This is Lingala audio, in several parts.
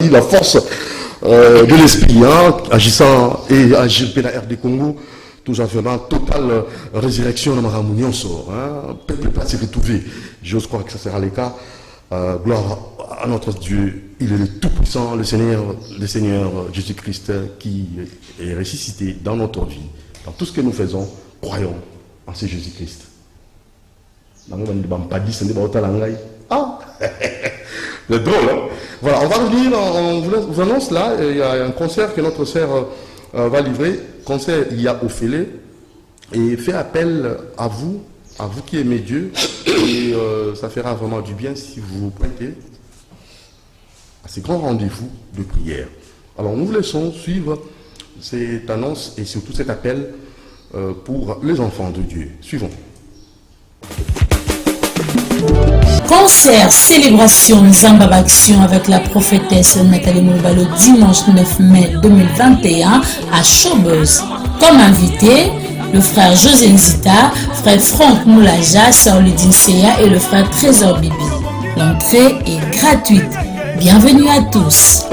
dit la force de l'esprit, hein, agissant et agir la RD Congo, tout simplement, totale résurrection de Maramounion sort, hein, peuple pas s'y retrouver. J'ose croire que ça sera le cas. Gloire à notre Dieu, il est le Tout-Puissant, le Seigneur Jésus-Christ qui est ressuscité dans notre vie. Dans tout ce que nous faisons, croyons en ce Jésus-Christ. Ah, c'est drôle, hein? Voilà, on va revenir, on vous annonce là, il y a un concert que notre sœur va livrer, concert il y a au Félé, et fait appel à vous qui aimez Dieu, et ça fera vraiment du bien si vous vous prêtez à ces grands rendez-vous de prière. Alors nous vous laissons suivre cette annonce et surtout cet appel pour les enfants de Dieu. Suivons. Concert, célébration, Nzamba Action avec la prophétesse Nathalie Mouba le dimanche 9 mai 2021 à Showbuzz. Comme invité, le frère José Nzita, frère Franck Moulaja, Saoulidine Seya et le frère Trésor Bibi. L'entrée est gratuite. Bienvenue à tous.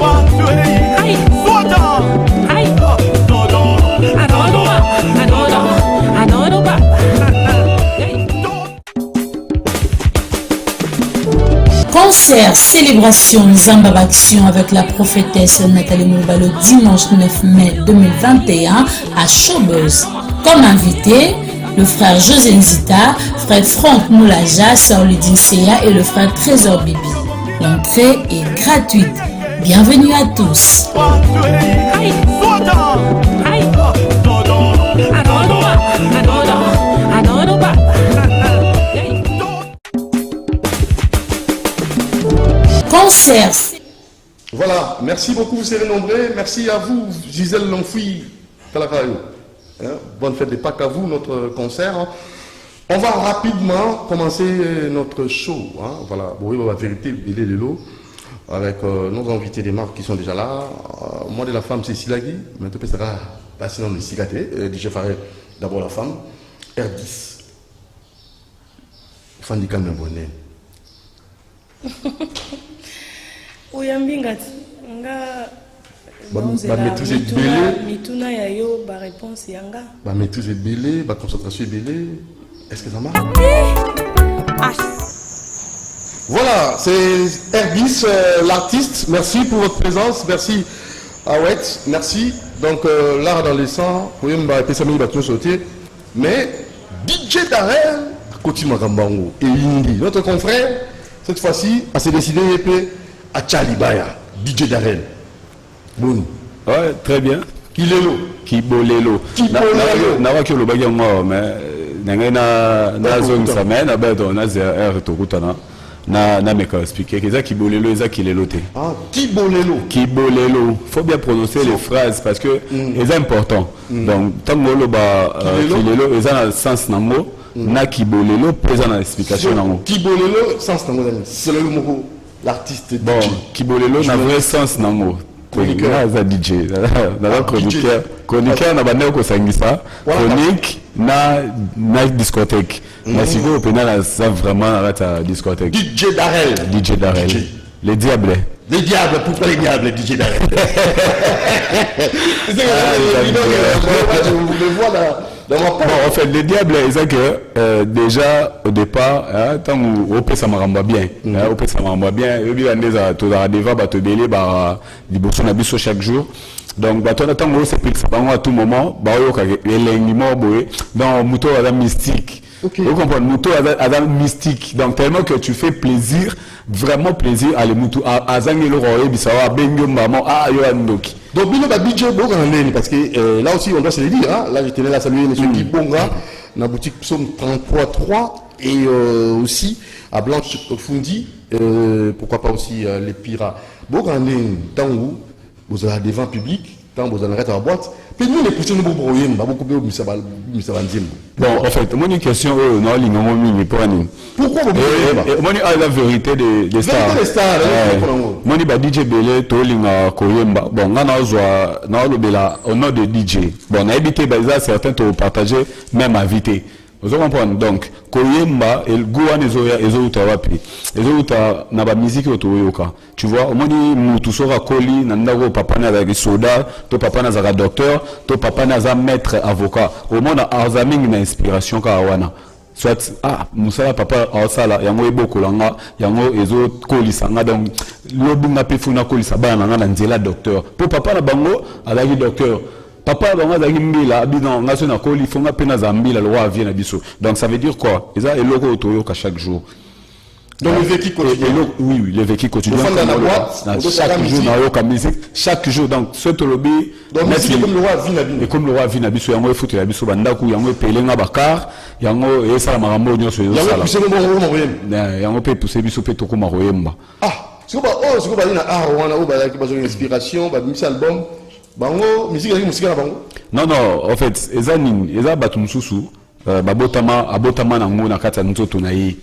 Concert, célébration, Nzamba Action avec la prophétesse Nathalie Mouba le dimanche 9 mai 2021 à Showbuzz. Comme invité, le frère José Nzita, frère Franck Moulaja, Saoulidine Seya et le frère Trésor Bibi. L'entrée est gratuite. Bienvenue à tous. Concert. Voilà, merci beaucoup, vous serez nombreux. Merci à vous, Gisèle Lonfoui, Kalakayo. Bonne fête de Pâques à vous, notre concert. On va rapidement commencer notre show. Hein. Voilà, bon, la vérité, il est de l'eau. Avec nos invités des marques qui sont déjà là. Moi de la femme, c'est Silagi. Maintenant, ça sera passé dans le Sigaté. DJ Farel, d'abord la femme. R10. Fan du Cameroun bonnet. Oyambingati nga maîtrise belé mituna ya yo ba réponse yanga ba maîtrise belé ba concentration belé. Est-ce que ça marche? Voilà, c'est Herbis, l'artiste. Merci pour votre présence. Merci Awet, merci. Donc l'art dans les sangs, vous voyez, Pessamini va tout sauter. Mais DJ Darrell continue à Gambango et Indi, notre confrère, cette fois-ci, a s'est décidé à Tchalibaya, DJ Darrell. Bon. Ouais, très bien. Kilelo. Kibolelo. Kibolelo. Na wakio lobagi ngo mais na zone semaine abedo na zr to kutana na meka expliquer que ça Kibolelo eza Kilelo te. Ah, Kibolelo. Kibolelo. Faut bien prononcer les phrases parce que c'est important. Donc tant que loba Kilelo eza na sens na mot na Kibolelo présent na explication na mot. Kibolelo sens na mot c'est le mot l'artiste. Bon, Kibolelo na vrai sens na mot. Chroniqueur za DJ na chroniqueur na bande ko sangisa chronique na discothèque na siko pena na ça vraiment arrêta discothèque DJ Darrell les diables pourquoi les diables DJ Darrell Bon, en fait, les diables, c'est que déjà au départ, tant on peut ça maramba bien, on peut ça maramba bien. Et bien tout dans des vents, bateau belé, bah, du bourson abisso chaque jour. Donc, bah, toi, tant que c'est plus à tout moment, bah, il y a l'élément, dans mouton à la mystique. Okay. Vous comprenez, mouton à la mystique. Donc, tellement que tu fais plaisir, vraiment plaisir à les moutons, à Zangelo Roye, Bissawa, Bengo, Maman, à Yoandoki. Donc, Bino Babidje, parce que là aussi, on doit se le dire. Hein, là, je tenais à saluer M. Guy Bonga, dans la boutique Psaume 33.3 et aussi à Blanche Fundi, pourquoi pas aussi les Piras. Bogandé, tant où vous avez des vents publics, tant vous en arrêtez à la boîte. Mais nous, les petits, nous brouillons, beaucoup de bon, en fait, moi, une question, non, pourquoi vous brouillez? Moi, la vérité des stars. Moi, je DJ Belé, Tolinga, Koyemba. Bon, on a le Bela, au nom de DJ. Bon, on a évité, certains te partager, même invité. Vous comprenez? Donc, Koyemba et le Gouan Ezoouta Wapi. Ezoouta n'a pas musique autoyoka. Tu vois, au moins, Moutousora Koli, Nandago, papa n'a pas soda, to papa n'a pas docteur, to papa n'a pas maître avocat. Au moins, Arzaming n'a inspiration Kawana. Soit, Moussa, papa, Arsala, Yango Ebo Kolanga, Yango Ezo Koli Sanga, donc, l'obunga Pefuna Koli Sabana, Nanzela docteur. Pour papa n'a bango, Alagi docteur. Papa donc ça veut dire quoi? Et ça est logo autoyoka chaque jour. Donc le vécu quotidien. Oui, le vécu quotidien. Chaque jour, donc ce lobby. Donc c'est comme le roi Vinabi. Et comme le roi Vinabi, il y a un foot, il y a un bandaku, il y a un pelenga bakar, il y a un ça marambo nyo so. Il y a un poussé il y a un peu poussé biso pe toko maroyemba. C'est quoi na wana o ba ki bazo inspiration, ba misa album. Bango musique na bango. Non, en fait, eza batumsusu abotama na ngo na kata nzoto na ye.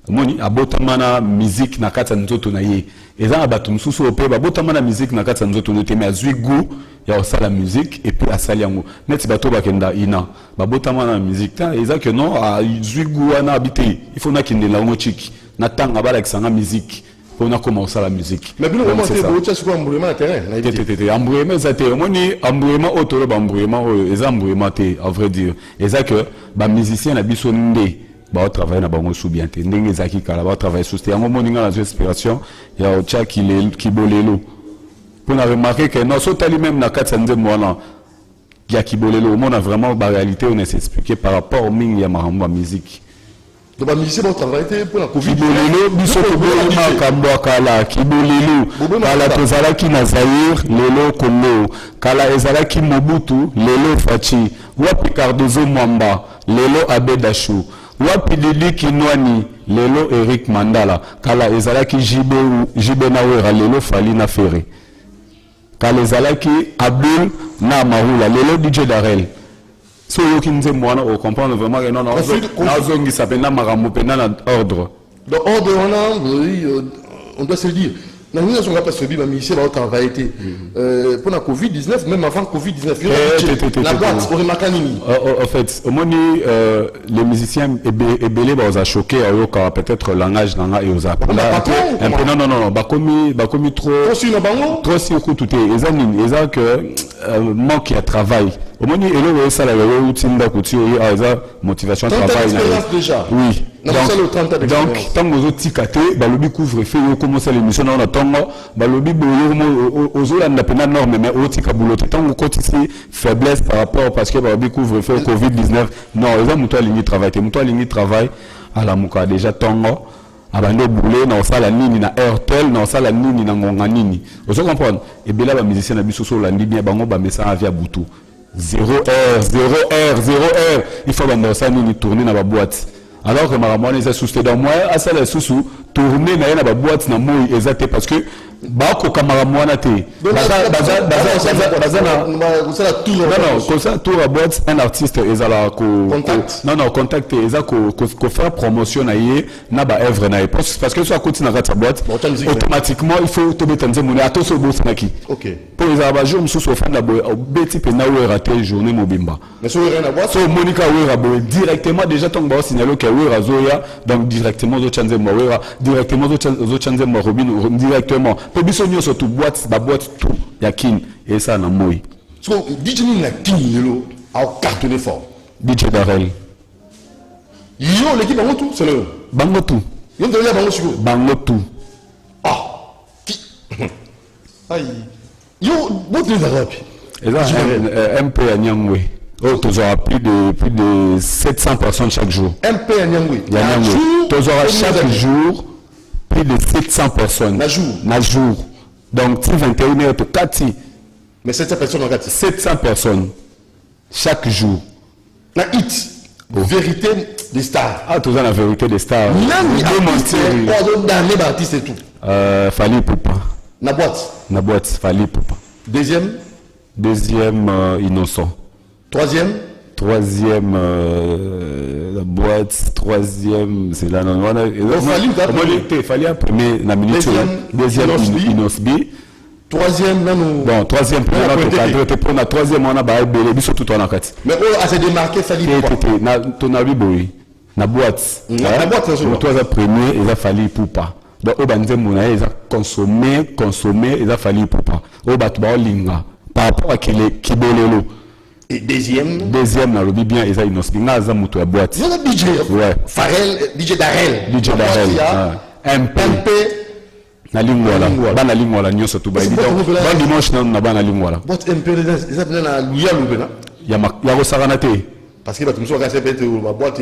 Moni abotama na musique na kata nzoto na ye. Eza batumsusu ope babotama na musique na kata nzoto no teme azwi goût ya osala musique et puis asali yango. Net bato bakenda ina. Babotama na musique ta eza que non azwi goût na habiter. Il faut na kinde la ngo chiki. Na tanga bala kisanga musique. On a commencé la musique. Mais bien, on a fait un terrain. Embrouillement, ça embrouillement autour de embrouillement, à vrai dire. Et ça que, les musiciens, les bisonnés, ils travaillent dans le sous bien. Ils travaillent sous bien. Il y a une inspiration, il y a un chat qui bolelo. On a remarqué que non, sauf même dans 4 mois, il y a qui bolelo. On a vraiment la réalité, on s'est expliqué par rapport au ming, il y a la musique. Donc, les musiciens vont travailler pour la Covid. Kibolelo, Bisokobolo, Makambwa Kala, Kibolelo, Kala Tozalaki Nazaïr, Lelo Kongo, Kala Ezalaki Mobutu, Lelo Fachi, Wapi Cardozo Mwamba, Lelo Abedachou, Wapi Didi Kinwani, Lelo Eric Mandala, Kala Ezalaki Jibe Nawera, Lelo Falina Ferre, Kala Ezalaki Abdul Namarula, Lelo DJ Darel. Si on comprend vraiment que non, on s'appelle ordre. Dans ordre, on doit se le dire. Nous n'avons pas subi la mission va travailler pour la Covid-19, même avant Covid-19. La boîte, on remarque en fait, au moment les musiciens ébélés ont choqué peut-être le langage et aux appels. Non, bakomi trop si tout est. Ils ont que manque de travail. Au moment où ça la motivation travail déjà. Oui. Donc tant que vous tikate balobi couvre-feu commencer l'émission on attend balobi ozolanda pena norme mais otika boulotte tant que côté faiblesse par rapport parce que balobi couvre-feu Covid-19 non ils ont mutual ligne travail à la muka déjà tango abando boulé na osala nini na airtel na osala nini na ngonga nini vous comprenez et bela ba musicien na biso so landi bien bango ba message via butu 0 heure il faut banda ça nini tourner na ba boîte. Alors que Maramouane est sous dans moi, à ça les sous tourner na ba boîte na moi exact parce que bako Maramouane te. Comme ça tour à boîte un artiste ezala contact eza ko faire promotion na ye na ba œuvre na parce que soit côté na ta boîte automatiquement il faut te mettre en monnaie ato so boss naki. OK. Pour les abajo msou so fan na beti pe na we rater journée mobimba. Mais so rien à boîte. So Monica we directement déjà ton ba signaler que we razoya donc directement zo chanze mo we directement zo chanze mo Robin directement. Pour biso nyo surtout boîte ba boîte tout yakin et ça na moi. So DJ ni na kinilo a cartonné fort. DJ Darel. Yo l'équipe bango tout c'est le bango tout. Yo ndole bango siko. Bango tout. Aïe. Yo botte les arabes. Et là MP à Nyangwe. Oh, tu auras plus de 700 personnes chaque jour. MP à Nyangwe. Tu auras chaque jour plus de 700 personnes. Na jour. Donc, tu 21h, tu 4. Mais 700 personnes en 4. 700 personnes. Chaque jour. La hit. Vérité des stars. Tu as la vérité des stars. Artiste et tout. Fali Poupa. Na boîte, Fali Poupa. Deuxième, Innocent. Troisième, la boîte. Troisième, c'est là. Fali un premier, la minute. Deuxième, Inosbi. troisième là nous. Bon, troisième plan, pour la troisième, on a baillé, surtout toi en fait. Mais à se démarquer, ça dit quoi? Ton avis, boy. Na boîte. La boîte, le troisième premier, il a fallu pour pas. Donc, au banzem, on a consommé, il a fallu pour pas. Au battement, linga. Par rapport à qui bolelo. Et deuxième, la lobby bien, il a une ospi. N'a pas moutou à boîte. il y a un DJ. Ouais. Farel, DJ Darel. DJ Darel. MP. Na lingwala. Bana lingwala nyoso tu bayi. Donc, bon dimanche, na bana lingwala. Boîte MP, ils appellent la Louia Loubena. Ya ko sakanate. Parce que tu me souviens que c'est ma boîte.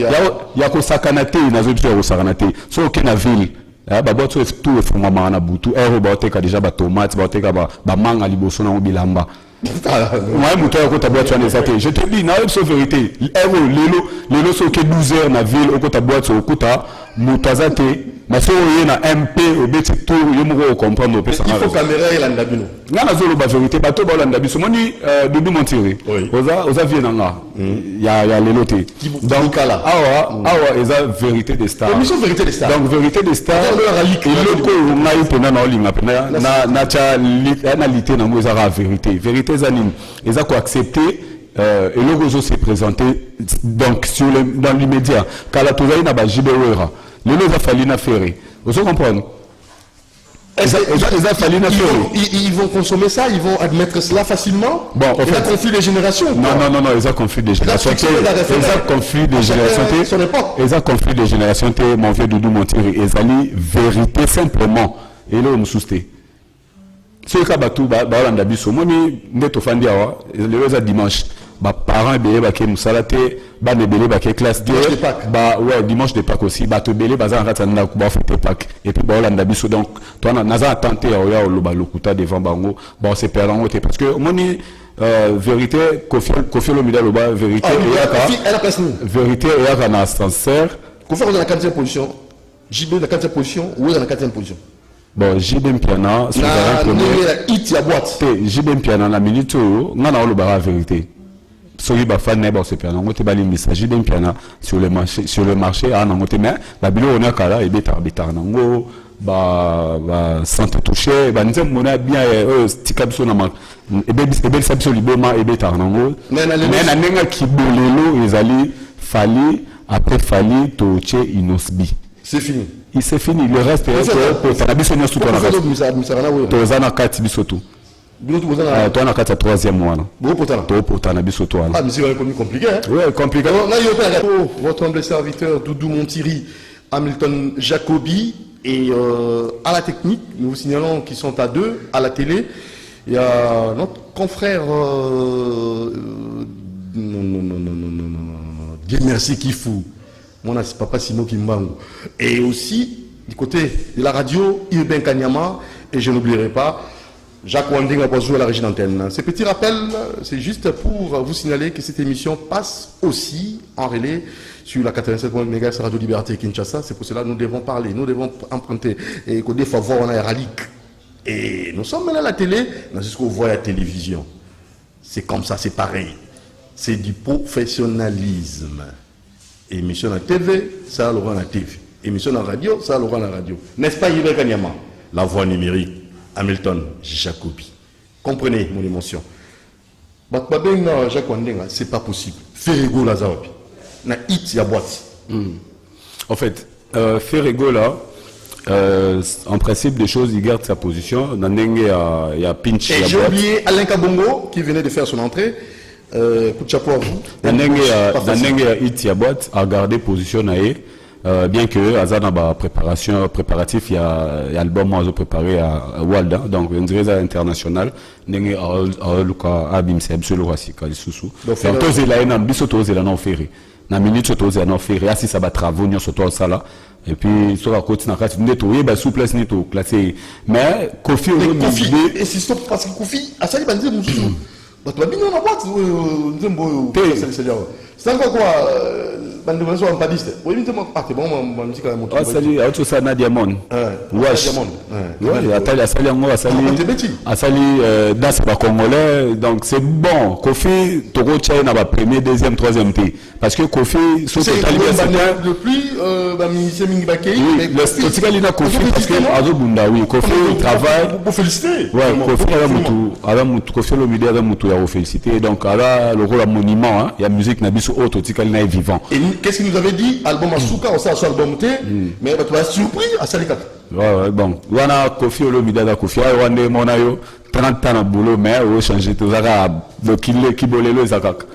Ya ko sakanate, na zo tu ya ko sakanate. So ok na ville. Ba boîte tout est fondement na butu. Ero ba oteka déjà ba tomate, ba oteka ba manga liboso na bilamba. Moi, moteur côté boîte sur les athées. Je te dis, na c'est vérité. Lelo so que 12 heures na ville au côté boîte au côté moutazate. Mais si on a MP au petit tour, il faut comprendre. Il faut caméra et l'andabino. Nga na zolo ba vérité, bato ba l'andabino. So moni Doudou Montiri. Oza vient nga. Ya lelo te. Donc là. Awa eza vérité des stars. Émission vérité des stars. Donc vérité des stars. Le ko ngai pena na olinga pena na cha na lité na mo eza vérité. Vérité zanim. Eza ko accepter et le gozo s'est présenté donc dans l'immédiat. Kala tozaï na ba jibewera. Le lot va falloir na faire. Vous comprenez? Ils vont consommer ça, ils vont admettre cela facilement. Bon, il y a conflit des générations. Non, ils ont conflit des générations. Ils ont conflit des générations. Ils ont conflit des générations. Mon vieux Doudou Montiri, ils ont vérité simplement. Et là, on me soustait. Ce qui est tout, on a dit, moi, je suis le dimanche. Ba parents belé ba ke musala te ba ne belé ba ke classe de ba ouais dimanche de Pâques aussi ba to belé ba za ngata na ku ba fête Pâques et puis ba olanda biso donc toi na za tenté ya lo ba lokuta devant bango ba se perdant te parce que moni vérité Kofi Olomide lo ba vérité vérité et ya na ascenseur Kofi dans la 4e position JB la 4e position ou dans la 4e position. Bon, JB Piana sur la hit ya boîte JB Piana na minute nga na lo ba vérité. Soki ba fan neba se piano ngote bali message d'un piano sur le marché a na ngote mais la bilo on a kala et beta nango ba santé touché ba nzem mona bien stika biso na ma e be sabso liboma e beta nango mais na nenga kibolelo ezali fali après fali toche inosbi c'est fini il c'est fini le reste pour na biso nyosu to na to zana kati biso tout toi on a 4 3e mois là biso toi ah mais c'est compliqué hein ouais compliqué votre humble serviteur Doudou Montiri Hamilton Jacobi et à la technique nous vous signalons qu'ils sont à 2 à la télé il y a notre confrère Dieu merci Kifou mon papa Simo Kimbangu et aussi du côté de la radio Urbain Kanyama et je n'oublierai pas Jacques Wanding a joué à la régie d'antenne. Ce petit rappel, c'est juste pour vous signaler que cette émission passe aussi en relais sur la 87 MHz Radio Liberté Kinshasa. C'est pour cela que nous devons parler, nous devons emprunter et que des faveurs on a Ralik. Et nous sommes là à la télé, dans ce qu'on voit à la télévision. C'est comme ça, c'est pareil. C'est du professionnalisme. Émission à la TV, ça l'aura à la TV. Émission à la radio, ça l'aura à la radio. N'est-ce pas Yves Kanyama? La voix numérique. Hamilton Jacobi. Comprenez mon émotion. Jacques Wandenga, c'est pas possible. Ferrego Lazaropi. Na hit ya boîte. En fait, Ferrego là, en principe des choses, il garde sa position. Il y a pinch. Et j'ai oublié Alain Kabongo qui venait de faire son entrée. Coup de chapeau à vous. Nanenge hit ya boîte a gardé position naé. Bien que Azana ba préparatif il y a album moi préparé à Walda donc une réseau international ndenge Luka Abim c'est absolument rasika lisusu donc toze la na biso toze la na oféré na minute toze na oféré asi ça ba travaux nyo soto sala et puis sur la côte na kati ndeto yeba souplesse neto classé mais Kofi et si stop parce que Kofi asali banze mususu tu vas bien dans la boîte, c'est encore quoi, bande de gens en padiste. Oui, mais c'est bon, ma musique à mon tour. Salut, à tout ça, Nadia Mon. Wesh. Oui, Atali Ango, Asali, Das Congolais. Donc c'est bon. Kofi, Togo Tchai n'a pas premier, deuxième, troisième T. Parce que Kofi, c'est le plus, c'est Mingibake. Oui, le Tikalina Kofi, parce que Azo Bunda, oui, Kofi travaille. Pour féliciter. Oui, Kofi Olomide Adamutu, il a félicité. Donc, le rôle à monument, il y a musique Nabiso Auto, Tikalina est vivant. Et qu'est-ce qu'il nous avait dit? Album Asuka, on sait à son album T, mais tu vas être surpris à Salikat. Ouais, bon. On a Kofi Olomide Adamutu, Kofi, on a Monayo. 30 ans de boulot, mais on a changé tout ça. Le Kibolelo et Zakaka.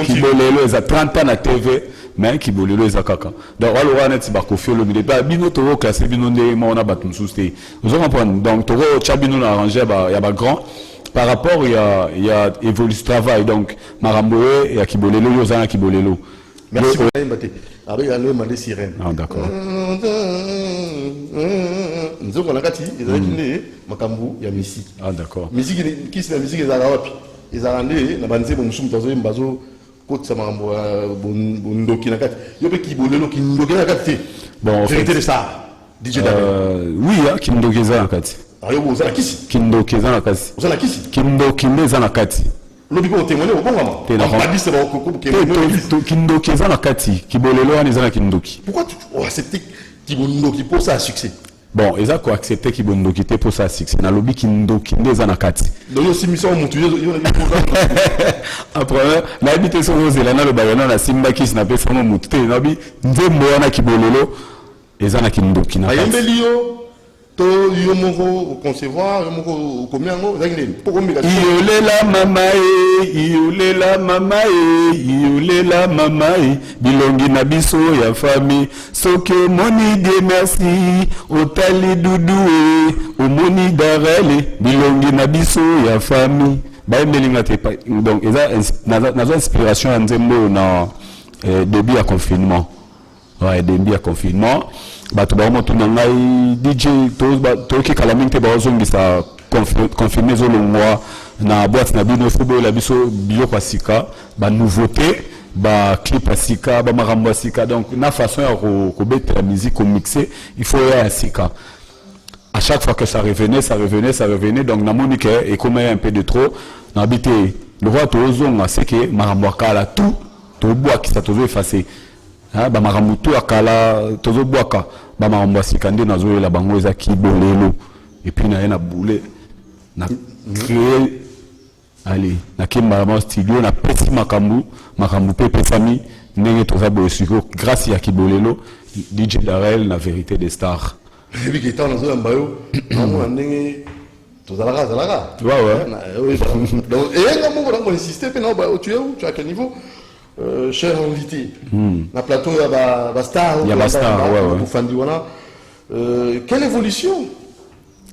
Kibolelo et 30 ans à TV, mais Kibolelo et Zakaka. Donc, on a dit que Kofi Olomide, Bino Toro classé, Bino Ndéma, on a battu sous-sté. Vous comprenez? Donc, Toro, Chabino l'a arrangé, il y a grand. Par rapport, il y a évolution travail. Donc, Maramboé, il y a Kibolelo, Yozana Kibolelo. Merci beaucoup. Avec la loi de sirène. Ah, d'accord. Nous avons la Makambu, il y a Messi. Ah, d'accord. Musique qui c'est la musique des Arabes. Les Arabes, la bande c'est bon, nous sommes dans un côte ça Marambo, Bondoki Nakati. Il y a qui bolelo qui Ndoki Nakati. Bon, vérité de ça. DJ oui, Kindo Keza Nakati. Ah, vous avez qui Kindo Keza Nakati. Vous avez qui Kindo Keza Nakati. Lobi ko témoigner au bon moment. Pas c'est bon Kindo Keza Nakati. Kibolelo anizana Kindoki. Pourquoi tu acceptes Kiboundoki pour ça succès? Bon, ils ont accepté Kiboundoki pour ça succès. Na lobi Kindoki neza Nakati. Donc aussi mission mon tuyo après la habité sur rose là na le bayana na simba ki snape sama mutute na bi nzembo wana Kibolelo ezana Kindoki na. Ayembelio to yo moko concevoir yo moko komiango zangine poko mbika iolela mama bilongi na biso ya famille soki omoni de merci otali dudu omoni darele bilongi na biso ya famille bayemelinga te donc nazo inspiration ya nzembo na début ya confinement. Ouais, début ya confinement bato ba moto na ngai DJ to ki kala mingi te ba ozongisa confirmer zolongwa na boîte na bino fubo la biso bio kwa sika ba nouveauté ba clip à sika ba marambo à sika donc na façon ya ko mettre la musique au mixer il faut ya sika à chaque fois que ça revenait donc na monique et comme un peu de trop na habité le roi to ozonga c'est que marambo kala tout to bois qui ça to effacer ba maramutu akala tozo bwaka ba marambo sikande nazo la bango eza Kibolelo et puis na boule na créer allez na kimba ma studio na petit makambu pe famille ndenge toza boyesiko grâce à Kibolelo DJ Darel na vérité des stars et qui est nazo mbayo na ndenge toza la ouais donc et on insister pe na tu es à quel niveau cher invité, na plateau il y a Bastar, quelle évolution?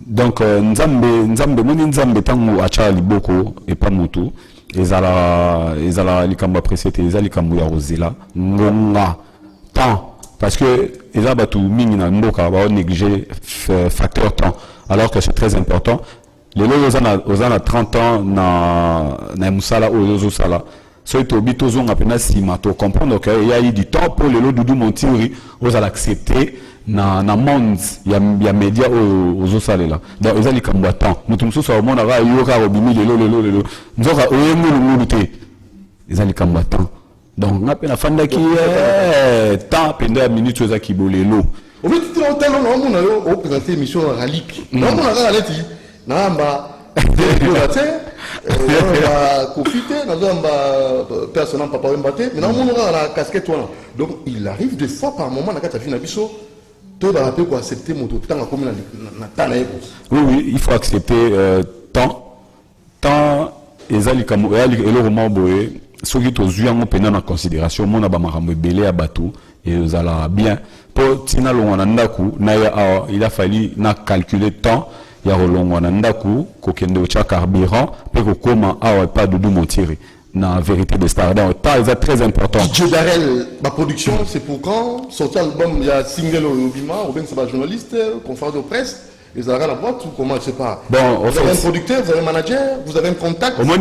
Donc nzambe moni nzambe tango acha liboko et pas mutu ezala likambo précédé ezali likambo ya rozela ngonga temps parce que eza batu mingi na mboka ba négliger facteur temps alors que c'est très important les ozana 30 ans na musala ozo sala. So to bito zonga pena sima to comprendre que il y a eu du temps pour le Doudou Montiri aux accepter na monde ya média aux salela donc ils ali kamba temps mutu mususu au monde ara yoka robimi lelo nzoka oyemu lumuluté ils ali kamba temps donc na pena fanda ki temps penda minute za Kibolelo au fait tu entends non mon yo au présenter émission rallye non mon ara leti namba profiter personnel papa Mbate mais on aura la casquette donc il arrive des fois par moment na fina biso to da rappeler ko accepter moto tanga comme na tanaye oui il faut accepter temps ezali kamo elo roman boye soki to zuyango pena na considération mona ba marambo belé ya bateau et ezala bien pour tina longona ndaku na ya il a fallu na calculer temps ya rolongwa na ndaku kokende ocha carburant pe kokoma awa pas de Doudou Montiri na vérité des stars donc ça c'est très important. DJ Darel ma production c'est pour quand sortir album il y a single au Bima ou bien c'est pas journaliste conférence de presse ils ont la boîte ou comment, je sais pas. Bon, vous avez un producteur, vous avez un manager, vous avez un contact. Au moins,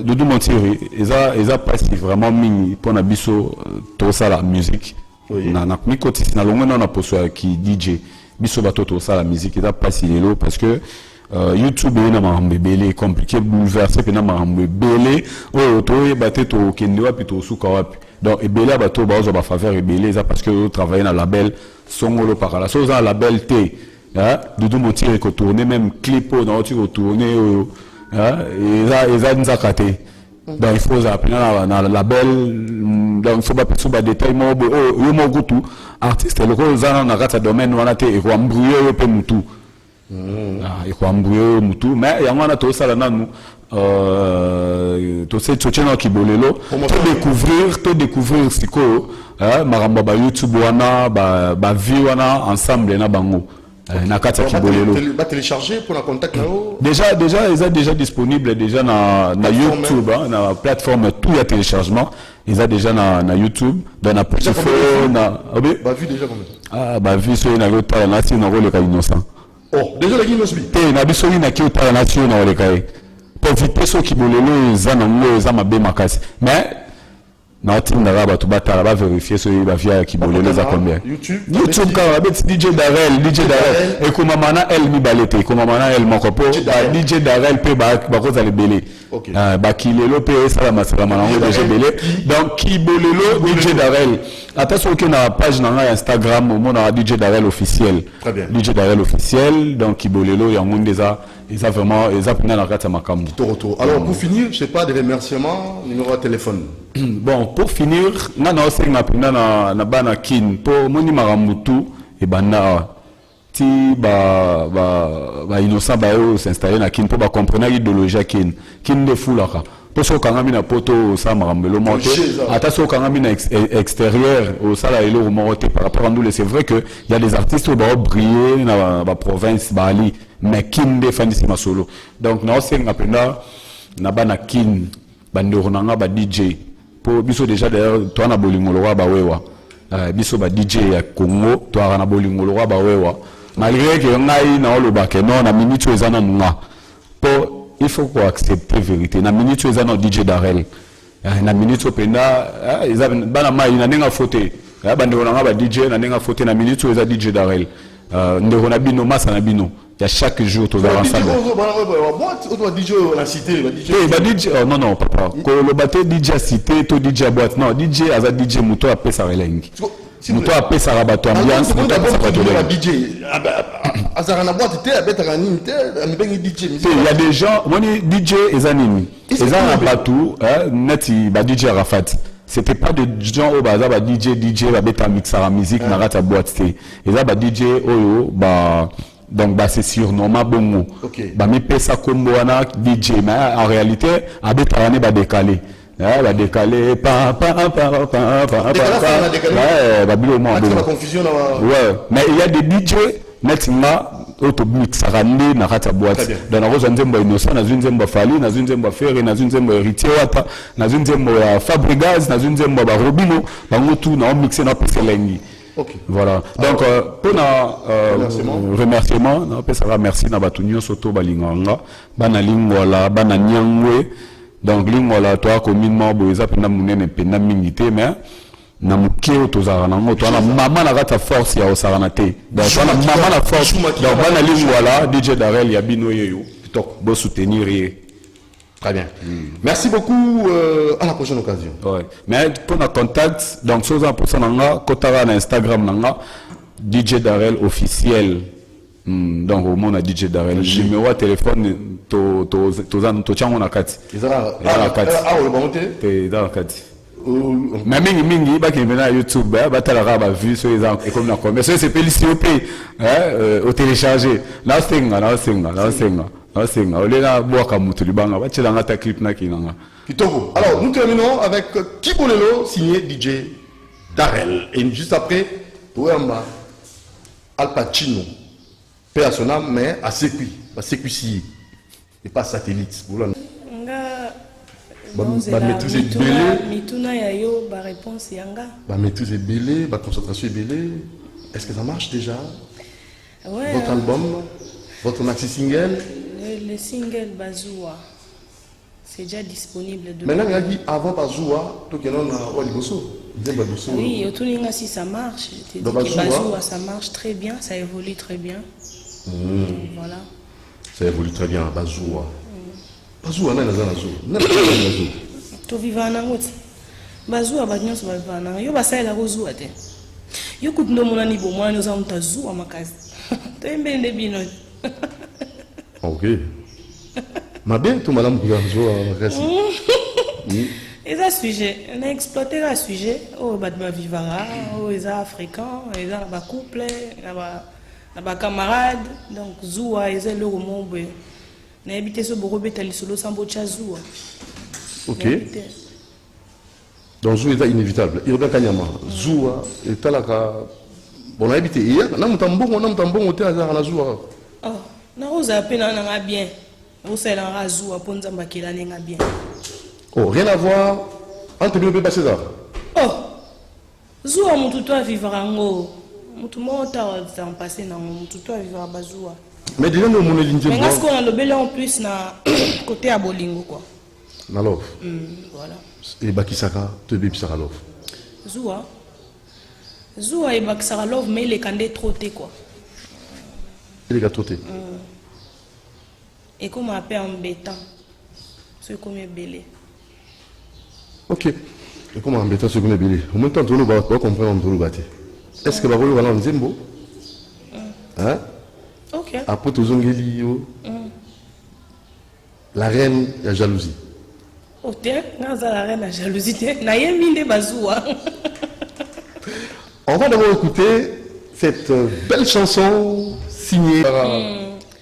Doudou Montiri, ils ont passé vraiment mis pour la biso, tout ça la musique. Na côté na longue na poso qui DJ biso bato tout ça la musique ils ont passé l'élo parce que YouTube est na mahambe belé compliqué bouleversé pe na mahambe belé oh to e baté to kende wapi to suka wapi donc e belé bato ba ozo ba faveur e belé ça parce que travailler na label songolo par là so za label T hein Doudou Montiri ko tourner même clip na tu ko tourner hein et ça nzakate. Donc il faut appeler dans la label donc il faut pas plus de détails moi yo mo gutu artiste le ko zana na kata domaine wana te e ko embrouiller yo pe mutu e ko embrouiller mutu mais ya ngwana to sala nanu to se tchena ki bolelo to découvrir siko maramba ba YouTube wana ba vie wana ensemble na bango. Na kata kibolelo ba télécharger pour la contact là-haut. Déjà ils sont déjà disponibles déjà na YouTube na plateforme tout ya téléchargement ils sont déjà na YouTube dans na petit feu na ba vu déjà combien ba vu so na lota na si na le ka innocent oh déjà la innocent te na biso na ki ota na si na le ka pour vite so kibolelo za na ngo za mabe makasi mais na tinda ba to batala ba vérifier so ba via kibolelo za combien YouTube ka ba DJ Darel et comme mana elle mi balete comme mana elle mokopo DJ Darel pe ba ko za le belé ba kilelo pe sala masala manango déjà belé donc kibolelo DJ Darel attention que na page na Instagram au monde DJ Darel officiel DJ Darel officiel donc kibolelo ya monde déjà ils ont vraiment ils ont pris la carte à makambo. Alors pour finir je sais pas des remerciements numéro de téléphone. Bon pour finir na aussi na bana kin pour moni maramutu et bana ti ba innocent ba yo s'installer na kin pour ba comprendre l'idéologie kin de foulaka pour so kanga mina poto sa marambelo monter ata so kanga mina extérieur au sala elo monter par rapport à nous c'est vrai que il y a des artistes qui vont briller na ba province bali mais kin de fandisi masolo donc na aussi ngapenda na bana kin bandero nanga ba DJ pour biso déjà d'ailleurs toi na bolingo lo ba wewa biso ba DJ ya Congo toi na bolingo lo ba wewa malgré que ngai na lo ba ke non na minute ezana nunga pour il faut qu'on accepte la vérité na minute ezana DJ Darel na minute openda bana mai na nenga faute bandero nanga ba DJ na nenga faute na minute ezana DJ Darel ndeko na bino masa na bino il y a chaque jour tous ensemble boîte ou DJ la cité DJ non papa ko le baté DJ cité to DJ boîte non DJ aza DJ muto a pesa relengi muto a pesa rabato ambiance muto a pesa rabato DJ azara na boîte te abeta nini te ambengi DJ il y a des gens moni DJ ezanini ezana batou neti ba DJ Rafat c'était pas de gens au bazar ba DJ ba beta mixer la musique na rata boîte te eza ba DJ oyo ba donc bah c'est surnommé bongo bah mi pesa combo wana DJ mais en réalité abetane ba décalé ba décalé pa bah bilo mo la confusion ouais mais il y a des DJ netima auto mix rande na rata boîte dans la rose nzembo innocent na nzembo fali na nzembo ferre na nzembo héritier wata na nzembo Fabregas na nzembo ba Robino bango tout na mixer na pesa lengi. Voilà. Donc pour remerciement, on peut savoir merci na batunyo soto balinganga, bana lingwala, bana nyangwe. Donc lingwala toi communément boeza pena munene pena mingité mais na mukeo tozara na moto na mama na rata force ya osarana te. Donc na mama na force. Donc bana lingwala DJ Darel ya bino yeyo. Tok bo soutenir ye. Très bien. Merci beaucoup. À la prochaine occasion. Ouais. Mais pour notre contact, donc 100% nanga, kotara na Instagram nanga, DJ Darel officiel. Donc au monde a DJ Darel. Le numéro de téléphone to chango na kati. Le bonté. Te dans kati. Mais mingi ba ki na YouTube ba tala ba vu sur les et comme na comme c'est PLCOP au télécharger. Là singa. Alors, nous terminons avec Kibolelo, signé DJ Darel. Et juste après, Ouamba, Al Pacino, paix à son âme, mais à Séqui, et pas satellite. Maîtrise est belé. Mituna yayo, ba réponse yanga. Maîtrise est belé, ba concentration est belé. Est-ce que ça marche déjà? Ouais, votre album, votre maxi single. Le single Bazoua, c'est déjà disponible. Maintenant, il y a dit avant Bazoua, tout le monde a Waliboso. Oui, autour de si ça marche. Je t'ai dit que Bazoua, ça marche très bien, ça évolue très bien. Voilà. Ça évolue très bien, Bazoua. Bazoua, non, non, tu vis en Angote. Bazoua, Bagnon, ça va en Angote. Yo, Basa, la Rozoua. Yo, écoute, nous, mon ami, bon, moi, nous avons ta zou à ma case. Tu es bien des binots. Ok. Ma bien, tout madame, vous avez joué à ma case. Et ça, sujet. On a exploité le sujet. Oh, bah, de vivara. Oh, ils sont africains. Ils ont un couple. Ils ont camarade. Donc, Zoua, ils ont le roman. On a habité ce bureau, mais il solo sans bocha Zoua. Ok. Donc, Zoua est inévitable. Il y a Kanyama. Zoua est talaka. Bon, on a habité hier. On a un tambon au théâtre à la Zoua. Oh, on a appelé un bien. On s'est un Zoua pour nous embarquer là, bien. Oh, rien à voir entre les deux passés là. Oh, Zoua, mon tuto à vivre en haut. Mon tout le monde a passé dans mon tuto à vivre à Bazoua. Mais déjà, nous avons une mais est-ce qu'on a le bel en plus na côté à Bolingo quoi. Na love. Voilà. Et Bakisaka, te bébé Saka love. Zoua et Bakisaka love, mais il est quand même trotté quoi. Il est gâté. Et comme on appelle embêtant, c'est comme belé. Ok. Et comment embêtant ce comme belé. En même temps, tout le monde va comprendre tout le bâti. Est-ce que Barolo va dans Zembo? Hein? Ok. Après tout Zongeli, la reine la jalousie. Oh tiens, la reine la jalousie. Na yeminde Bazoua. On va d'abord écouter cette belle chanson signée par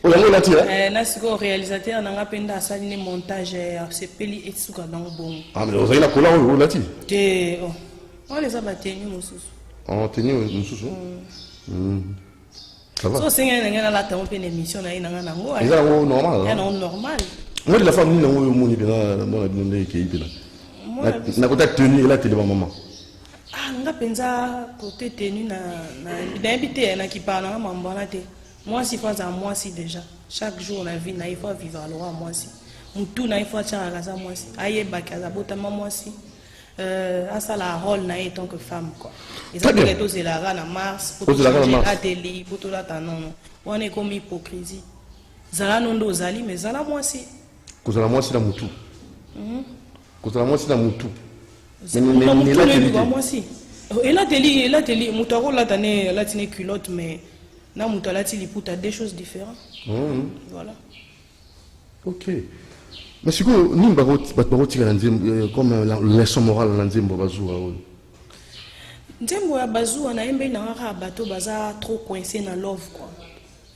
Olango Lati. Nasiko réalisateur n'a pas penda saline montage c'est peli et suka dans bon. Ah mais vous avez la couleur Olango Lati. Te oh. On les a battus nous sous. On tenu nous sous. Ça va. So singa ngana la tampe une émission na ina ngana ngo. C'est normal. C'est normal. Moi de la famille na ngo moni bena dans la donner qui bena. Na kota tenue la télé maman. Ah nga penza côté tenue na invité na qui parle na mambo na te. Moi si fois à moi si déjà. Chaque jour la vie na il faut vivre à loi moi si. Mutu na il faut tchara kaza moi si. Aye bakaza botama moi si. À ça la rôle na en tant que femme quoi. Ils ont fait tous la rana mars pour changer atelier pour tout là non. On est comme hypocrisie. Zala nondo zali mais zala moi si. Kozala moi si la mutu. Kozala moi si la mutu. Mais là moi si. Et là teli mutaro là tane là tine culotte mais na mutala tili puta des choses différentes. Voilà. OK. Mais c'est quoi nous batbaro tika comme la leçon morale dans Nzembo Bazoua. Nzembo ya Bazoua na embe na ngaka bato baza trop coincé dans love quoi.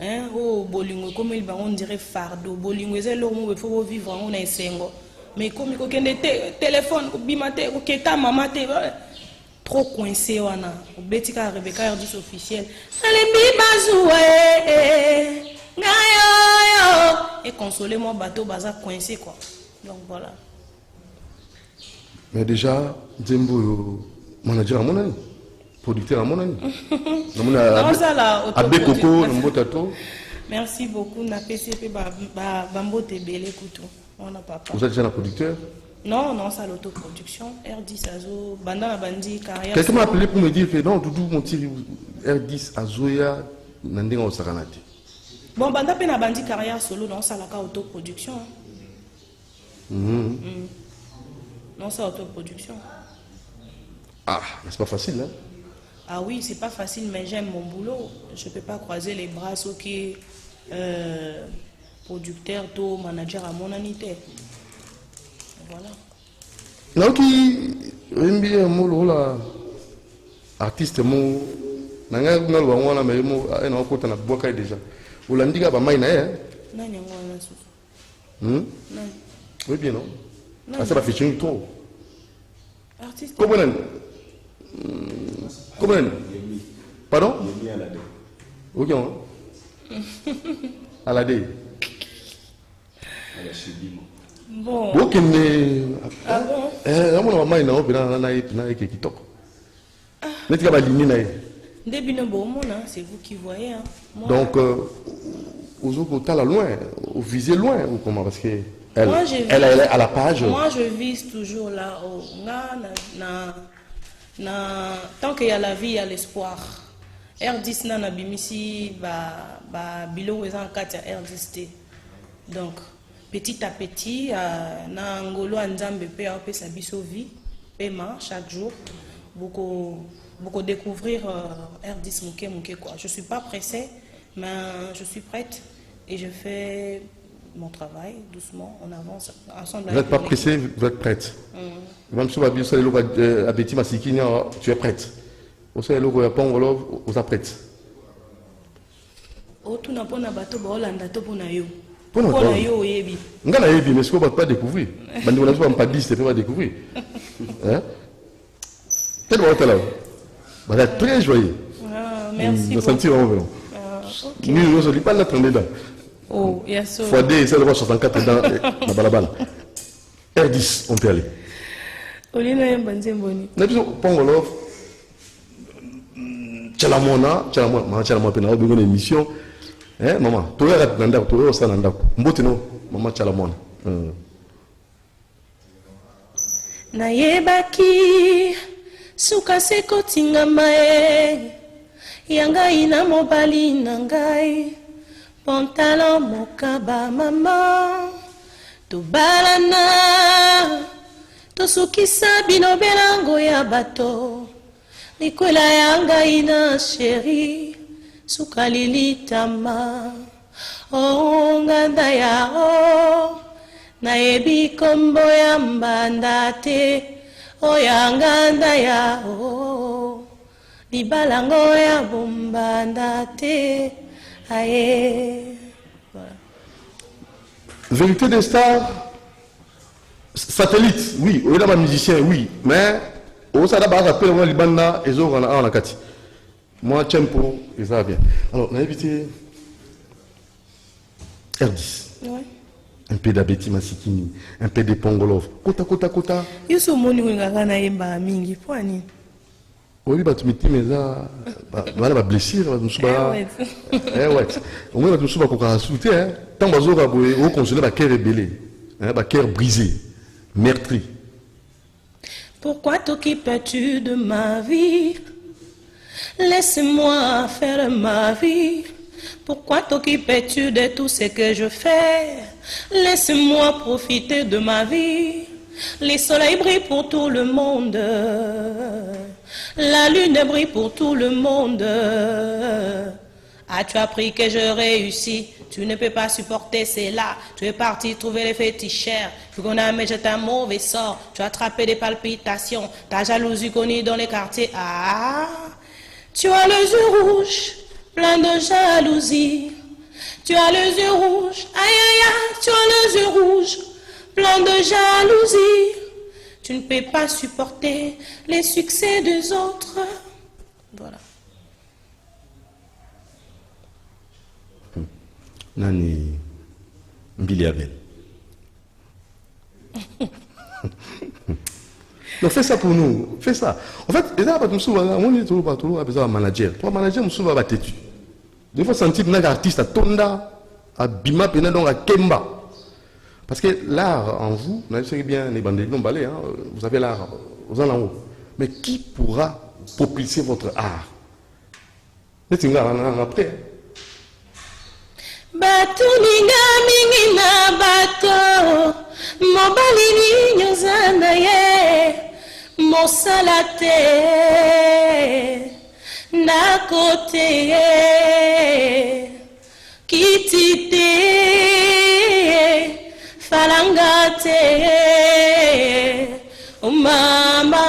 Hein oh bolingo comme il on dirait fardeau bolingo c'est l'homme il faut vivre on est sengo. Mais comme ko kende téléphone ko bimate ko keta mama te trop coincé wana. Betika Rebecca Erdis officiel. Alembi Bazoua et consoler mon bateau bazar coincé quoi. Donc voilà. Mais déjà Nzembo manager à mon ami, producteur à mon ami. Abbé Coco Mbotato. Merci beaucoup na PCP Bambote Belé Coutou. On a papa. Vous êtes déjà un producteur? Non, c'est l'autoproduction. R10 Azo, Banda Bandi, carrière. Quelqu'un m'a appelé pour me dire que non, Doudou, mon tir R10 Azoya, Nandinga Osaranati. Bon, Banda Pena Bandi, carrière solo, non, c'est la autoproduction. Non, c'est autoproduction. Ah, c'est pas facile, hein? Ah oui, c'est pas facile, mais j'aime mon boulot. Je peux pas croiser les bras, sauf qui producteur, tout manager à mon anité. Voilà. Là, qui est un artiste, mon nanga ngalwa ngwana mais mo ena okota na boka déjà. Olandiga ba mai na eh. Nani ngwana su. Non. Oui bien non. Ah ça va featuring trop. Artiste. Comment pardon? OK. Alade. Bon. OK mais ah bon? on va mai na opera na kitoko. Netika ba lini na C'est vous qui voyez. Hein. Moi, donc, aux autres, à loin, vous visez loin ou comment? Parce que elle est à la page. Moi, je vise toujours là-haut. Tant qu'il y a la vie, il y a l'espoir. R10 na bimisi bilo ezan kati R10. Donc petit à petit na ngolo nzambe pe apesa biso vie paiement chaque jour beaucoup découvrir R10 muke quoi. Je suis pas pressée mais je suis prête et je fais mon travail doucement, on avance ensemble. Vous n'êtes pas pressée, vous êtes prête. Même si vous avez Betty Masikini, tu es prête. Vous savez, vous êtes prête. Oh, tout n'a pas na bateau, Hollanda, tout pour na yo. Pour na yo, yebi. Nga na yebi, mais ce qu'on va pas découvrir. Bandi on a pas dit, c'est pas découvrir. Hein? Quel moment t'es là? Vous êtes très joyeux. Merci. Nous sentirons vraiment. Nous ne sommes pas là traîner là. Oh, yes sir. Fois D, c'est le roi 64 dans la balabala. R10, on peut aller. Olina yembanze mboni. Na biso pongolo. Chalamona pena une émission. Hein, maman, tu es là, tu es au Sananda. Mbotino, maman Chalamona. Nayebaki, suka seko tingamae, yanga ina mobali nangai, pantalon mokaba mama, to balana, to sukisa bino belango ya bato. Nicola yanga ina chéri sukalilitama oh nganda ya oh naebi kombo ya mbanda te oh yanganda ya oh libalango ya bombanda te aye. Vérité des stars, satellite, oui, on est un musicien, oui, mais au Sadaba rappelle moi Libana et Zoro en Akati. Moi tempo et ça va bien. Alors on a évité R10. Ouais. Un peu d'Abeti Masikini, un peu de Pongolov. Kota. Yusu moni ngaka na yemba mingi poani. Oui, bah tu me dis mais ça va blessure, va nous souba. Ouais. Au moins va nous souba qu'on a sauté hein. Tant bazo va au consoler ba cœur rebellé, hein, ba cœur brisé, meurtri. Pourquoi t'occupes-tu de ma vie? Laisse-moi faire ma vie. Pourquoi t'occupes-tu de tout ce que je fais? Laisse-moi profiter de ma vie. Les soleils brillent pour tout le monde. La lune brille pour tout le monde. As-tu appris que je réussis? Tu ne peux pas supporter cela. Tu es parti trouver les féticheurs. Puis qu'on a mis un mauvais sort. Tu as attrapé des palpitations. Ta jalousie connue dans les quartiers. Ah, tu as les yeux rouges, plein de jalousie. Tu as les yeux rouges, aïe aïe aïe. Tu as les yeux rouges, plein de jalousie. Tu ne peux pas supporter les succès des autres. Voilà. Nani Mbiliavel. Donc fais ça pour nous, fais ça. En fait, on est toujours à besoin de manager. Toi, manager, on va têtu. Des fois, sentir un artiste à Tonda, à Bima, puis donc à Kemba. Parce que l'art en vous, vous savez bien, les bandits non balais, vous avez l'art aux en haut. Mais qui pourra propulser votre art? C'est après. Bato ninga mingi na bato mobali ni nyozana ye mosala te na kote ye kiti te falanga te mama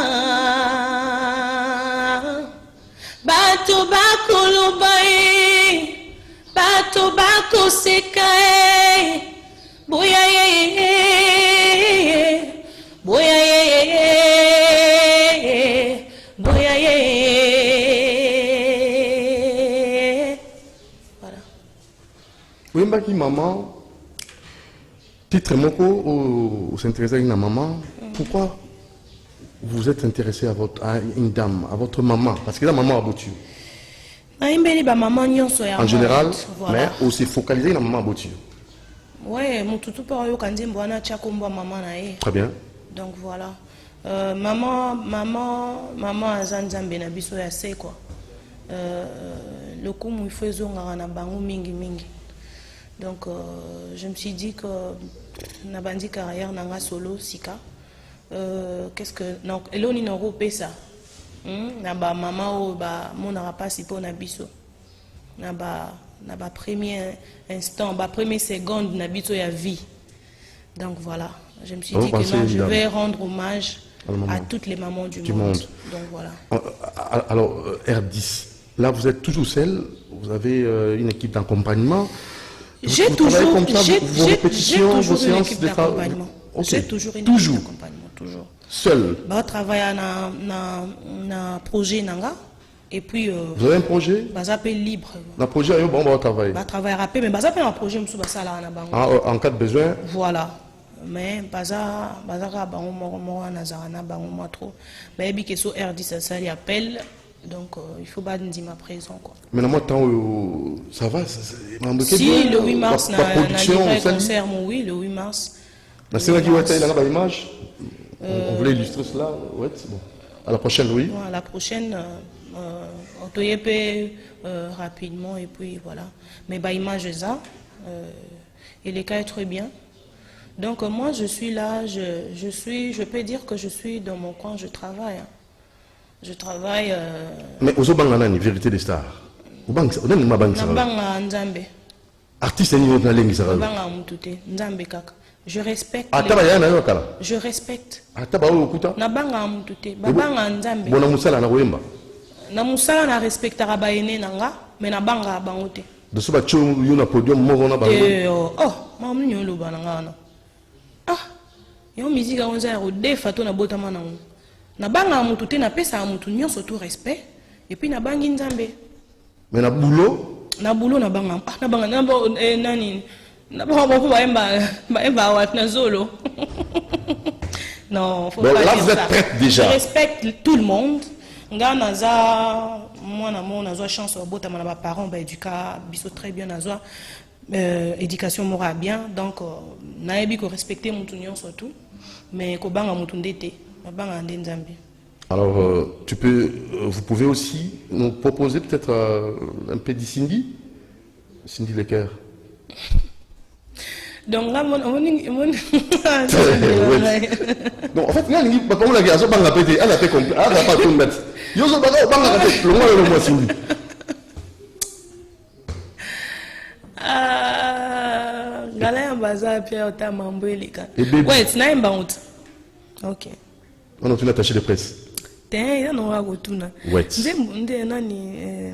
bato bakolobai bato bako sekae boya ye voilà. Oui, qui maman titre moko ou s'intéresser à une maman. Pourquoi vous êtes intéressé à une dame, à votre maman? Parce que la maman a battu. naimbeli bamama nyonso ya En général, voilà. mais aussi focalisé dans maman Botio. Ouais, mututu mpe oyoka nzembo wana atya kombo ya mama na ye. Très bien. Donc voilà. Maman aza nzambe na biso ya se quoi. Lokumu il faut ezongaka na bango mingi mingi. Donc je me suis dit que na bandi carrière nanga solo sika. Qu'est-ce que donc eloni na kopesa. Na ba mama o ba monara pasi po na biso. Na ba premier instant, ba premier seconde na biso ya vie. Donc voilà, je me suis dit que non, je vais rendre hommage à toutes les mamans du monde. Donc voilà. Alors, R10, là vous êtes toujours seul, vous avez une équipe d'accompagnement. J'ai toujours une équipe d'accompagnement. J'ai toujours une équipe d'accompagnement, toujours. Seul? Bah, travailler na projet nanga. Et puis vous avez un projet? Bazape libre. Un projet, bon, on va travailler. Bah travailler rapide, mais bazape un projet monsieur basala na bango. En cas de besoin. Voilà. Mais bazaka bango mo nazara na bango mo trop. Mais bi que so R10 ça lui appelle. Donc il faut pas dire ma présence quoi. Mais moi tant ça va si le 8 mars na concert oui le 8 mars. C'est là qui va être là l'image. On voulait illustrer cela, ouais, bon. À la prochaine, oui. À la prochaine, on te y rapidement et puis voilà. Mais bah image ça, et les cas est très bien. Donc moi je suis là, je peux dire que je suis dans mon coin, je travaille. Je travaille. Mais aux Obangana, une vérité des stars. Au banque, on a une banque. Nzambe. Artiste, il y a une langue qui s'arrête. Nzambe kaka. Je respecte. Je respecte. Nabanga mutute. Babanga nzambe. Bona musala na wemba. Na musala na respectera baene nanga, mais nabanga bangote. De ce bacho yo na podium mo na bango. Oh, mamu nyolo bananga na. Ah, yo musique on za ro defa to na botama na ngo. Nabanga mutute na pesa mutu nyonso tout respect et puis nabangi nzambe. Mais na boulot na banga nani na ba baemba wa na zolo. Non, faut bon, pas là dire vous êtes ça. prête déjà. Je respecte tout le monde. Nga naza moi na mon nazo chance au bota na ba parents ba éduca biso très bien nazo éducation morale bien donc na yebi ko respecter mutu nyon surtout mais ko banga mutu ndete banga ndenzambi. Alors, vous pouvez aussi nous proposer peut-être un peu de Cindy Lecker. Donc là, Donc, en fait, là, on l'a dit, on a pété, elle a fait complet, elle n'a pas tout mettre. Yo, so baga, on a fait le moins Cindy. Galère baza Pierre Otamambouelika. Ouais, c'est naïm baout. Ok. On a tout attaché de presse. Il no wa gotuna. Nzembo nde nani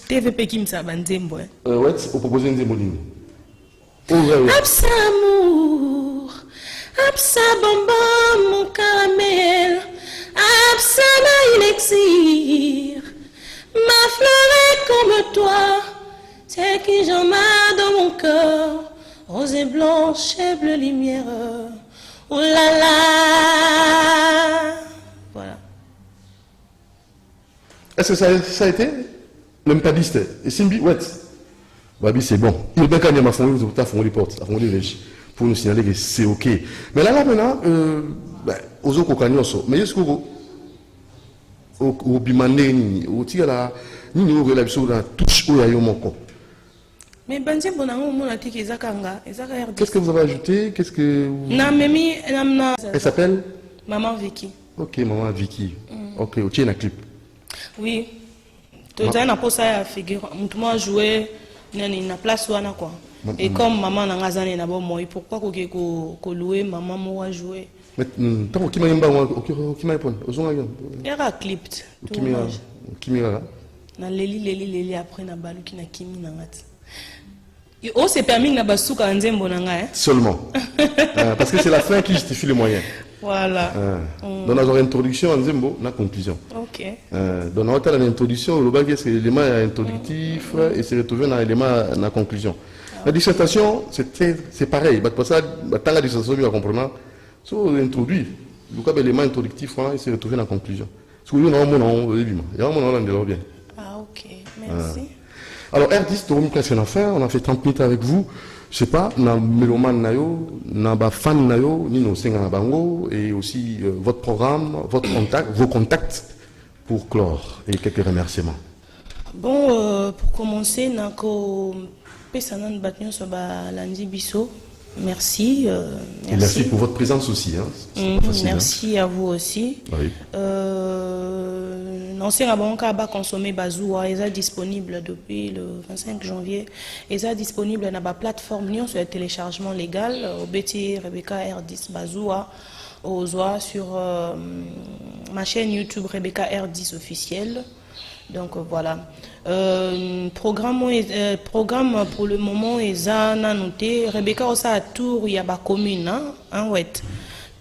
TVP kimsa banzembo. Ouais, au proposer nzembo nini? Absa amour, absa bonbon mon caramel, absa la élixir. Ma fleur est comme toi, c'est qui j'en ai dans mon cœur, rose et blanche et bleue lumière. Oh là là. Voilà. Est-ce que ça a été le métadiste? Et Simbi, ouais. Babi, c'est bon. Il est bien quand il m'a fondé, vous avez fondé les portes, fondé les régies, pour nous signaler que c'est OK. Mais là maintenant, aux autres canons, mais est-ce que au bimandé, au tir ni au relation dans touche où il y a mon corps. Mais banzé bon an mon ati ki zakanga, ezaka. Qu'est-ce que vous avez ajouté? Qu'est-ce que na memi namna. Elle s'appelle Maman Vicky. OK, Maman Vicky. OK, au tient un clip. Oui. Tu as une pose à figure. Moi jouer na place wana quoi. Et comme maman na ngazane na bon moi pourquoi ko louer maman moi jouer. Mais tant qui m'a yamba qui m'a répondre. Ozonga gam. Era clip. Qui mira. Na leli après na baluki na kimi na ngati. Oh, c'est permis na basuka nzembo na nga Seulement. Parce que c'est la fin qui justifie les moyens. Voilà. Donc dans l'introduction nzembo na conclusion. OK. Donc dans l'introduction le bagage c'est l'élément introductif et c'est retrouvé dans l'élément na conclusion. La dissertation c'est pareil, parce que tant la dissertation bien comprendre, so introduit. Le cas l'élément introductif et c'est retrouvé dans la conclusion. Parce que nous on a mon bien. Ah OK. Merci. Alors, R10, Torum presque la fin, on a fait 30 minutes avec vous. Je sais pas, na mélomane nayo, na ba fan nayo, ni no senga na bango, et aussi votre programme, votre contact, vos contacts pour clore et quelques remerciements. Bon, pour commencer, nako pesanan batnyo so ba lundi biso. Merci. Et merci pour votre présence aussi. Hein. Pas facile, merci à vous aussi. Oui. L'ancien Abanka a consommé Bazoua, il est disponible depuis le 25 janvier. Il est disponible dans la plateforme sur le téléchargement légal au Betty Rebecca R10 Bazoua, aux oies sur ma chaîne YouTube Rebecca R10 officielle. Donc voilà. Programme pour le moment est noté. Rebecca aussi a tour il y a ba commune hein ouais.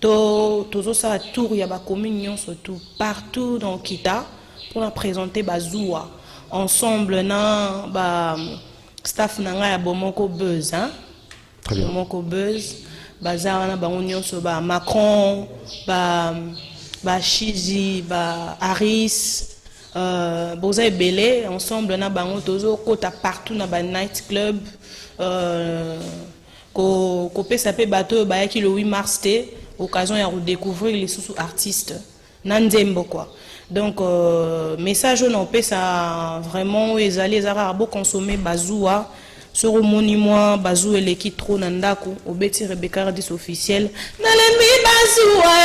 Tous ça a tour il y a ba commune surtout partout dans Kita pour la présenter Bazoua. Ensemble na ba staff nanga ya Bomoko Buzz hein. Très bien. Bomoko Buzz bazar na ba union so ba Macron ba Chizi ba Harris Boza Belé, ensemble, na bango tozo kota partout na ba night club, ko pe sape bateau ba ki le 8 mars té, occasion ya redécouvrir les sous-artistes nanzembo quoi. Donc message on peut ça vraiment les aller beau consommer Bazoua sur le monument Bazou et l'équipe trop nandako au Betty Rebecca R10 officiel na le mi Bazoua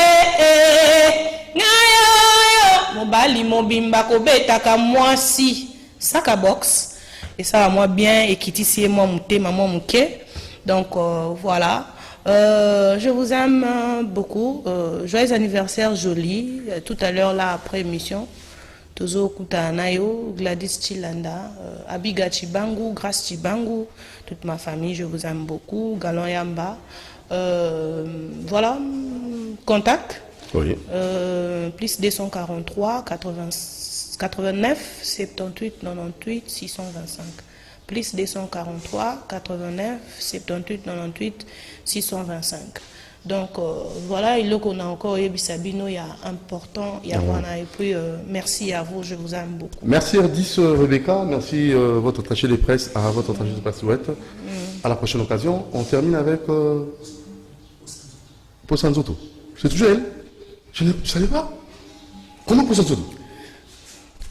Mobali mobimba ko betaka moi si saka box et ça va moi bien et qui t'ici moi mouté maman mouké donc voilà je vous aime beaucoup joyeux anniversaire Jolie tout à l'heure là après émission Tozo Kutanayo Gladys Chilanda Abiga Chibangu Grace Chibangu toute ma famille je vous aime beaucoup Galon Yamba voilà contact. Oui. Plus 243 89 78 98 625 plus 243 89 78 98 625 donc voilà il qu'on a encore Sabino il y a important il y a et puis merci à vous je vous aime beaucoup. Merci R10 Rebecca, merci votre attaché de presse à votre attaché de presse Ouette. À la prochaine occasion on termine avec Posanzoto. C'est toujours elle. Je ne savais pas. Comment Posanzoto?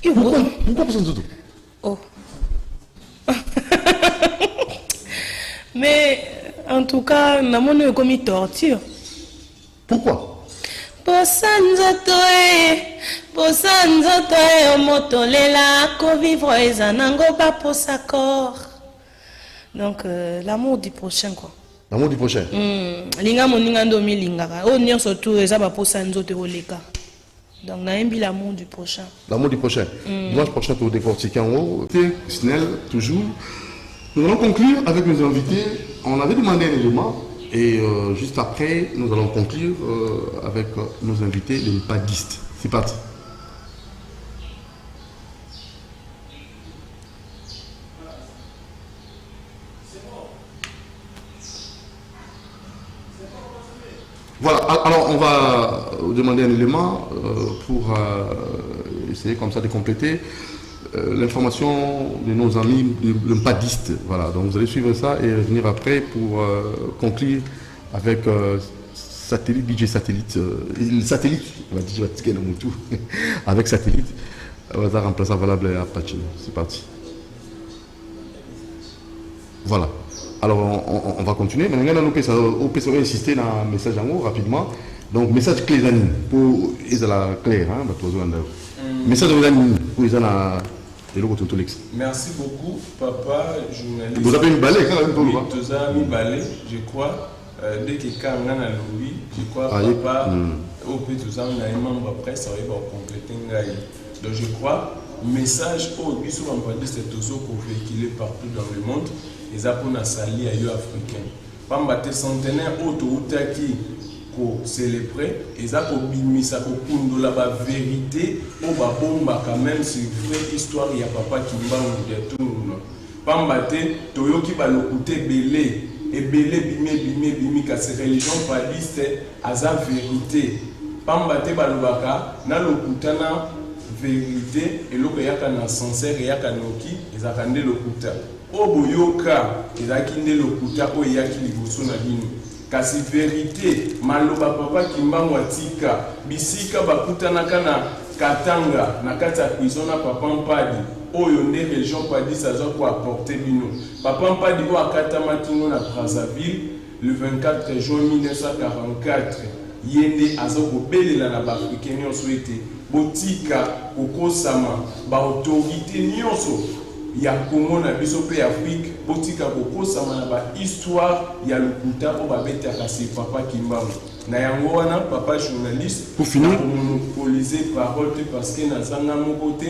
Pourquoi Posanzoto? Oh. Mais en tout cas, nous avons commis torture. Pourquoi? Posanzoto motolela ko vivre ezanango ba posakor. Donc l'amour du prochain quoi. L'amour du prochain. Linga moninga ndomi lingaka. O nyon surtout eza ba Posanzoto oleka. Donc na embi l'amour du prochain. L'amour du prochain. Dimanche prochain pour décortiquer en haut. Snell toujours. Nous allons conclure avec nos invités. On avait demandé un élément et juste après nous allons conclure avec nos invités les padistes. C'est parti. Voilà, alors on va demander un élément pour essayer comme ça de compléter l'information de nos amis de padistes. Voilà, donc vous allez suivre ça et revenir après pour conclure avec Satellite, DJ Satellite, Satellite, on va dire avec Satellite, on va remplacer valable à Apache. C'est parti. Voilà. Alors on va continuer. Maintenant, on peut insister dans le message en haut rapidement. Donc, message clé pour les clair. Message pour les Merci beaucoup, papa, journaliste. Vous avez une balai quand même pour nous. Vous avez une balai, je crois. Dès que quelqu'un a Louis, je crois, papa, au plus de ça, on a un membre presse, ça va compléter. Donc, je crois, message au biso en c'est toujours pour véhiculer partout dans le monde. Et ça pour nous saluer à africain. Pambate centenaire autorité qui pour célébrer et ça pour bimisa pour la vérité au babomba quand même c'est vraie histoire il y a papa qui m'a de tout Pambate toyo qui va le côté belé et belé bimé car ces religions padistes à sa vérité Pambate balobaka na lokutana vérité et l'autre yaka na sincère et yaka noki ezaka nde lokuta oboyoka ezaki nde lokuta o yaki liboso na bino kasi vérité maloba papa kimbango atika bisika bakutanaka na Katanga na kati ya prison na papa Mpadi oyo nde région Padi saza ko apporter bino papa Mpadi o akatamaki ngo na Brazzaville le 24 juin 1944 yende azoko belela na baafricain nyonso ete botika kokosama baautorité nyonso ya Congo na biso pe Afrique botika kokosama na bahistoire ya lokuta o babetaka se papa Kimbangu na yango wana papa journaliste pour finir monopoliser parole parce que na zanga moko te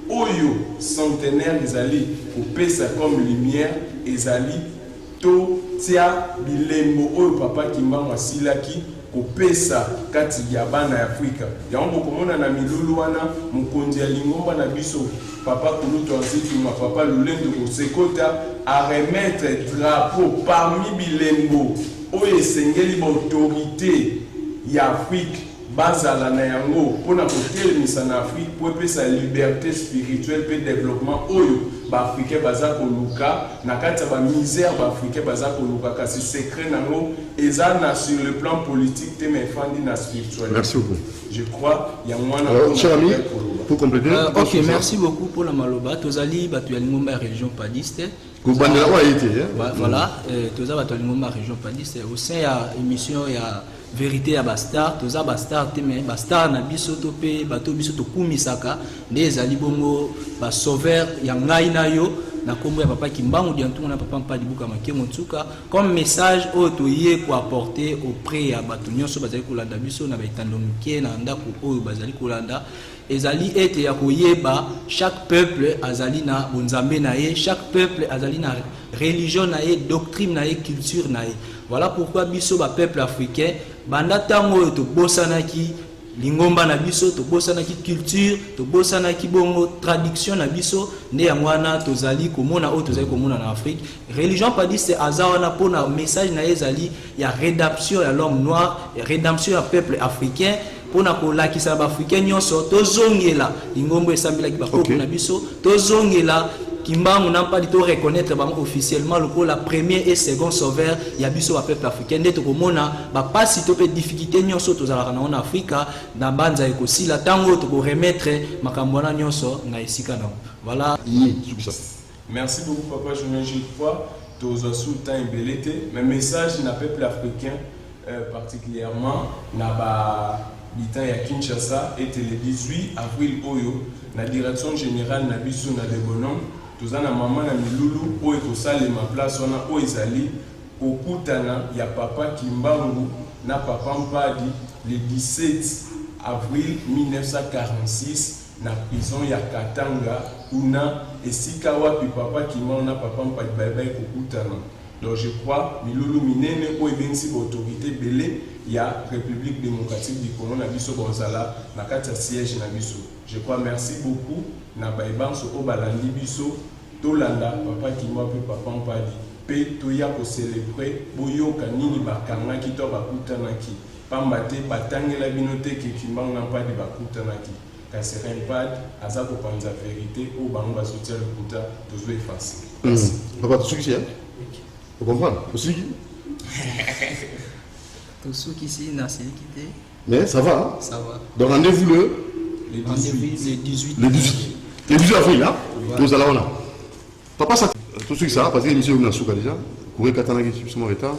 oyo centenaire ezali kopesa comme lumière ezali to tia bilembo oyo papa Kimbangu asilaki kopesa kati ya bana ya Afrika yango komona na milulu wana mokonzi ya lingomba na biso papa Kulutu Anzituma papa Lulendo Kosekota a remettre drapeau parmi bilembo oyo esengeli ba autorité ya Afrique bazala na yango pona kotelemisa na Afrique po epesa liberté spirituelle pe développement oyo baafricain baza koluka na kati ya bamisère baafricain baza koluka kasi secret nango eza na sur le plan politique te mais fandi na spirituel. Merci beaucoup. Je crois il y a moins alors cher ami pour compléter ok merci beaucoup pour la maloba tozali batu ya lingomba région Padiste Goubandela wa été voilà tozali batu ya lingomba région Padiste au sein ya émission ya vérité ya bastar toza bastar te mais bastar na biso to pe bato biso to kumisaka nde ezali bongo ba sauveur ya ngai na yo na kombo ya papa Kimbangu diantunga na papa Mpadi buka makengo tsuka comme message o to yé ko apporter auprès ya bato nyonso bazali kolanda biso na baitando mike na ndako oyo bazali kolanda ezali ete ya koyeba chaque peuple azali na bonzambe na ye chaque peuple azali na religion na ye doctrine na ye culture na ye voilà pourquoi biso ba peuple africain banda tango to bosanaki lingomba na biso to bosanaki culture to bosanaki bongo traduction na biso nde yango wana tozali komona o tozali komona na Afrique religion Padiste azawana pona message na ezali ya rédemption ya l'homme noir rédemption ya peuple africain pona kolakisa ba africain nyonso tozongela lingombo esambelaki bakoko na biso tozongela Kimbangu n'a pas dit de reconnaître officiellement le la première et second sauveur ya biso ba peuple africain ndeto komona ba pasi to pe difficulté nyonso to zalaka na Afrika na banza ekosila tango to remettre makambo na nyonso na esika na voilà merci beaucoup papa je crois tous sous temps embelete mais message na peuple africain particulièrement na ba bitan ya Kinshasa était le 18 avril oyo na direction générale na biso na de bonhomme tozana mama na milulu oyo kosale ma place wana oyo ezali kokutana ya papa Kimbangu na papa Mpadi le 17 avril 1946 na prison ya Katanga kuna esika wapi papa Kimbangu na papa Mpadi bye kokutana. Donc je crois milulu minene oyo bengisi ba autorité belé ya République démocratique du Congo na biso bozala na kati ya siège na biso. Je crois merci beaucoup na baibanso o balandi biso tolanda papa Kimbangu pe papa Mpadi pe toya ko célébrer boyoka nini bakangaki to bakutanaki pamba te batangela bino te ke Kimbangu na Mpadi bakutanaki kasi Mpadi aza ko panza vérité o bango basotia le kuta tozo effacer. Papa tsuki hein? Vous comprenez? Tsuki. Tsuki ici na sécurité. Mais ça va hein? Ça va. Donc rendez-vous le 18 avril là. Nous allons là. Papa ça tout ce qui ça parce que l'émission est souka déjà. Courir katana qui sur mon retard.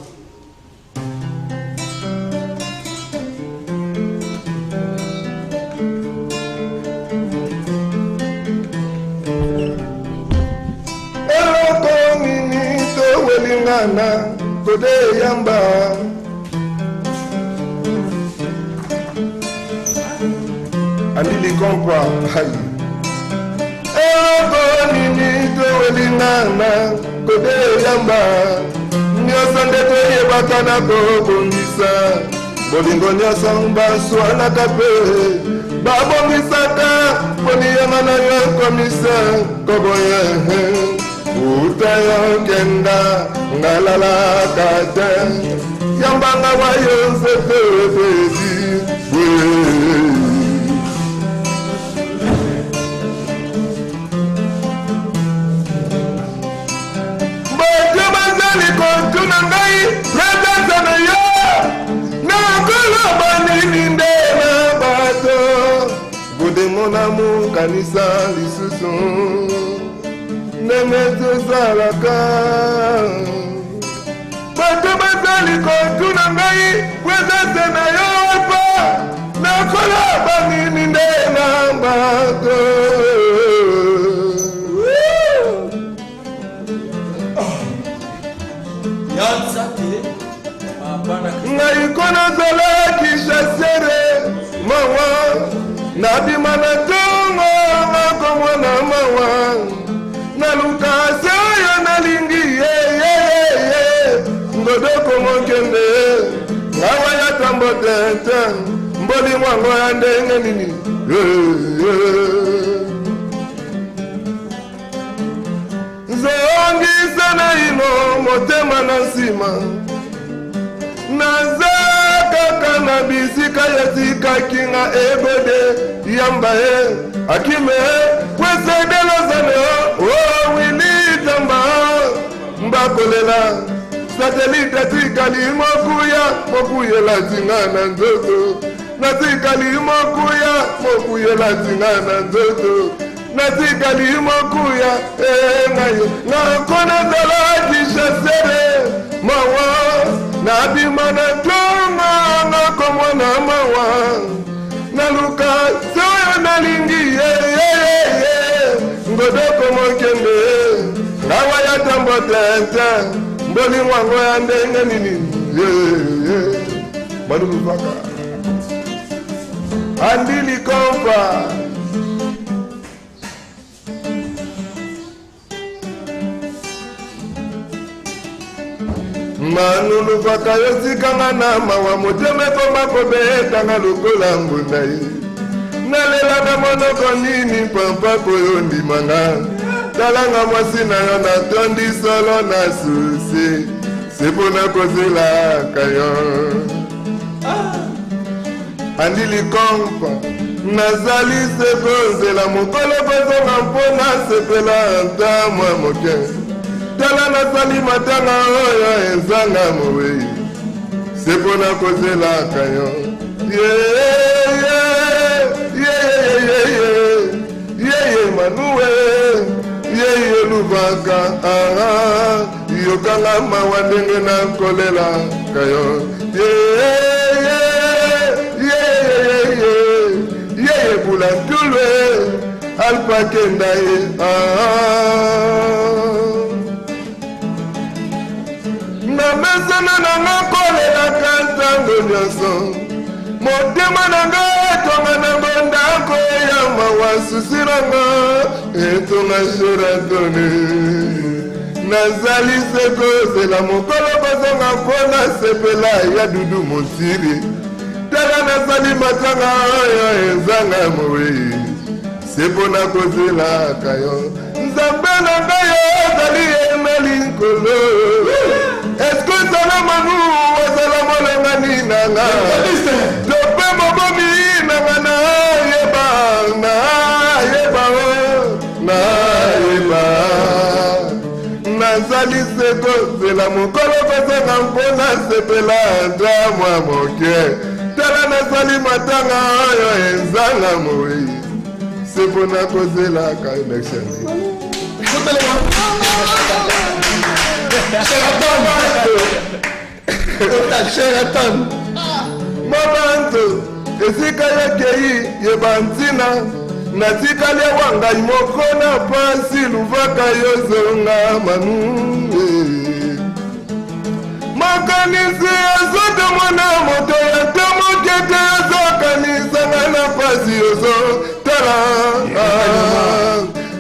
Welingana kode yamba andili kompa hai nini to welingana kode yamba nyoso ndeto yebaka na kobongisa bolingo nyonso baswanaka pe babongisaka poniyanga na yo komisa koboye Utayo kenda ngalala kate yambanga wayo sefezi tomona mukanisa lisusu ndenge tozalaka bato bazali kotuna ngai kwezase na yo pa nakola banini nde na bato ngai kona zalaki chasere mawa nabima na tongo makomona mawa nalukasi oyo nalingi yeyeyeye ngodoko mokende ngawa ya tambo tete mboli mwango ya ndenge nini nzongisa na ino motema na nsima naza kaka na bisika yatikaki nga ebode yamba ye akime wesedelozane o wili tamba mbakolela satelite atikali mokuyela tinga na nzoto natikali mokuyela tinga na nzoto natikali mokuya ngaye nakona zalaki chasere mawa nabima na tonga nakomona mawa naluka soyo nalingi yeyeyeye ngodoko mokende ngawa ya tambo tete mboli mwango ya ndenge nini maluluvaka andili kompa manuluvaka yosikanga na mawa motema ekoma kobetanga lokola mbundai nalelaka monoko nini pampa koyo ndimanga talanga mwasi na yo natondi solo na susi sepona kozelaka yo andili kompa nazali sekonzela mokolo kozonga mpona sepela ata mwa moke tala nasali matanga oyo ezanga mowei sepona kozelaka yo yeye manuwe yeye lubaka yokanga mawa ndenge nakolelaka yo yeye bulantulwe alpakenda ye namesana nanga kolelaka ntango nyonso motema nanga etonga nango ndako ya mawa susi nanga etonga sheratone nazali se kozela mokolo kozonga mpona sepela ya dudu montiri tala nasali matanga oyo ezanga mowei sepona kozelaka yo nzambe na ngai ozali emeli nkolo eske ozala manu ozala molengani nanga tope mobomi nanga nayeba nazali se kozela mokolo kozanga mpona sepela ata mwa moke tala nasali matanga oyo ezanga mowei sepona kozelaka election Sheraton Mabanto esika yakei yebantina natikali wangai moko na pasi luvaka yozonga manu makanisi azote mwana moto ya temokete yozokanisanga na pasi yozo tala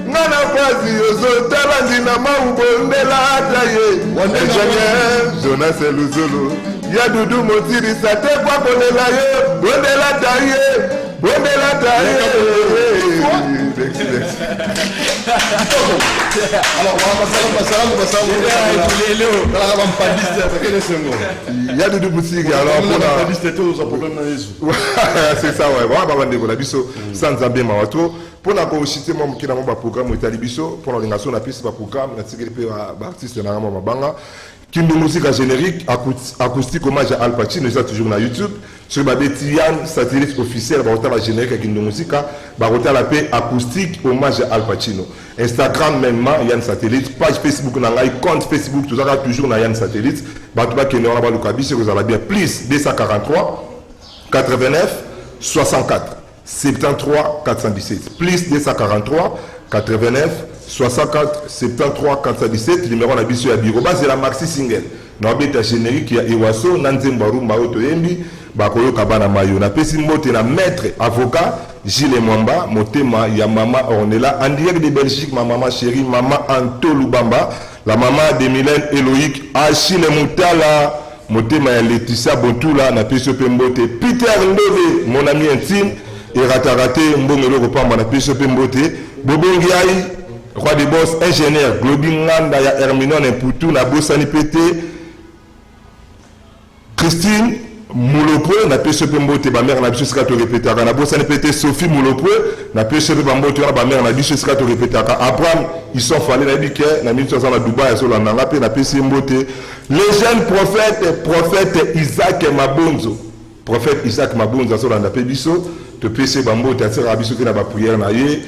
ngana pasi yozo tala ndina maubondela ata ye ingénieur Jonas Eluzolo ya dudu motirisa te kwa kolela ye bondela taye alors il y a de musique alors c'est ça ouais voilà baba ndeko na biso sans zambe mawato pona ko citer mo mukina mo ba programme etali biso pour l'organisation na piste ba programme na tikeli pe ba artiste na mo mabanga Kindu musique générique acoustique hommage à Al Pacino, c'est toujours na YouTube. sur ma Yann satellite officiel la générique avec une musique la paix acoustique hommage à Al Pacino. Instagram même Yann satellite, page Facebook compte Facebook tout ça toujours na Yann satellite. Batuba qui n'aura pas le cabis vous allez bien plus 243 89 64 73 417 plus 243 89 64 73 417 numéro na biso ya biro base la maxi single na beta générique ya Iwaso Nanzemba Rumba Otoyembi bakoyo kabana mayo na pesi mbote na maître avocat Gilles Mwamba motema ya mama Ornella en direct de Belgique ma maman chérie maman Anto Lubamba la maman de Mylène Eloïque Achille Moutala motema ya Laetitia Botula na pesi mbote Peter Ndove mon ami intime et ratarate mbongelo kopamba na pesi mbote Bobongiai roi des boss ingénieur Globin Nganda ya Herminon Mputu na bosani pété Christine Moulopwe na PCP Mbote ba mère na biso sika to répétaka na bosani pété Sophie Moulopwe na PCP Mbote na ba mère na biso sika to répétaka Abraham ils sont fallés na bike na 1900 na Dubaï so la na pe na PCP Mbote les jeunes prophète Isaac Mabonzo prophète Isaac Mabonzo so la na pe biso to PCP Mbote atira biso ke na ba prière na ye.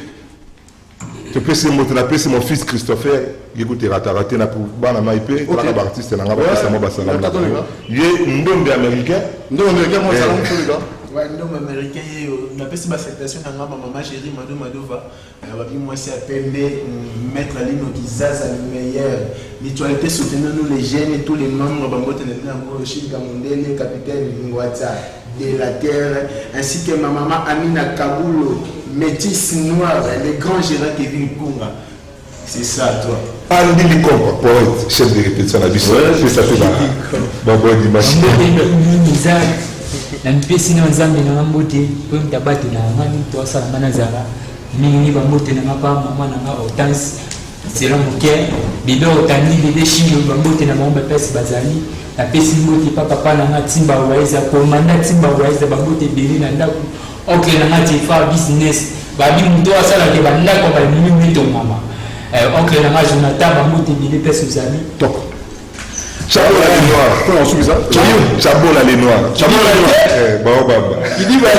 Je peux essayer de mon fils Christopher, il écoute raté na pour bana maipé, pour la artiste na ngaba pesa mo basala. Yé ndombe américain, ndombe américain mo salon sur le gars. Ouais, ndombe américain na pesa ba acceptation na ngaba maman chérie Madova, ba bi moi c'est appelé mettre la ligne au Kizaza le meilleur. Mutualité soutenir nous les jeunes et tous les membres bangote na ngo Chika Mondele, capitaine Ngwatsa de la terre ainsi que ma maman Amina Kabulo. Métis noir, les grands gérants Kevin Kunga. C'est ça, toi. Andy Likomba, poète, chef de répétition à Bissau. C'est ça, c'est ça. Bon, dimanche. La mpesi na nzambe na mbote po mtabati na ngani to sala manazara mingi ba mbote na mapa mama na Hortense c'est là mon cœur bido tani de chino ba mbote na mamba pesi bazali la pesi mbote papa na timba waiza ko manda timba waiza ba mbote beli na ndako ok na ngati fa business ba bi mdo asala ke ba ndako ba mimi to mama ok na ngati Jonathan ba mbote beli pesi uzali top. Chabot la les noirs. Comment on suit ça? Chabot la les noirs. Chabot la les noirs. Bon, baba. Il dit, bah,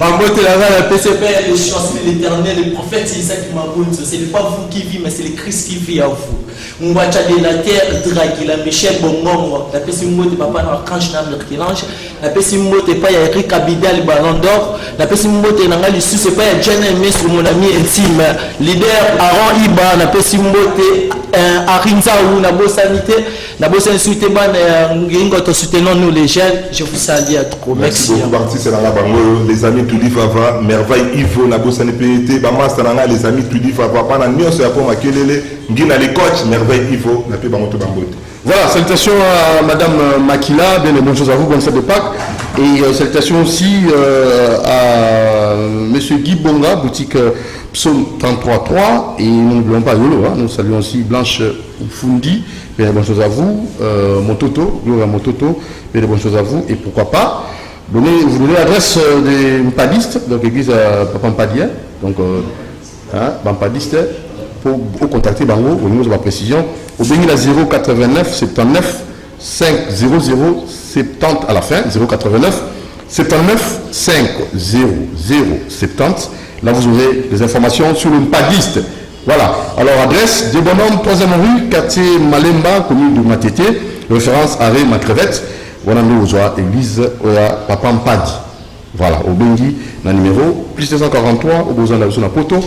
en beauté, la PCP, les chances, l'éternel, le prophète, c'est ça qui m'abonne. Ce n'est pas vous qui vivez, mais c'est le Christ qui vit à vous. On va de la terre, Draghi, la Michel Bongon, la PCP, papa, la Archange, la Kilange, la PCP, pas Eric Abidal, le Ballon d'Or, la PCP, c'est pas Jenny Mestre, mon ami intime, leader Aaron Iba, la PCP, Arinza ou la sanité, la sanité, soutenons nous les jeunes. Je vous salue à trop. Merci beaucoup. Les amis Tudi Fava, Merveille Ivo, la sanité, Bamastana, les amis Tudi Fava, pendant Nyon, c'est pour Makelele, Ngina les coachs, Merveille Ivo, la paix Bamoto Bambote. Voilà, salutations à Madame Makila, bien et bonne chose à vous, bonne fête de Pâques. Et salutations aussi à Monsieur Guy Bonga, boutique Psaume 33.3. Et nous n'oublions pas Yolo, hein, nous saluons aussi Blanche Fundi, bien et bonne chose à vous. Mototo, Gloria Mototo, bien et bonne chose à vous. Et pourquoi pas, vous donnez l'adresse des Mpadistes, donc l'église Papa Mpadien, donc Mpadiste, pour contacter Bango, au niveau de ma précision, au béni la 089 79 500 70 à la fin, 089 79 500 70. Là, vous aurez des informations sur le Mpadiste. Voilà. Alors, adresse de Bonhomme, 3e rue, quartier Malemba, commune de Matete, référence Arrêt Macrevette. Voilà, nous, église Papa Mpadi. Voilà, au Bengi, dans le numéro, plus 243, au besoin de la poto,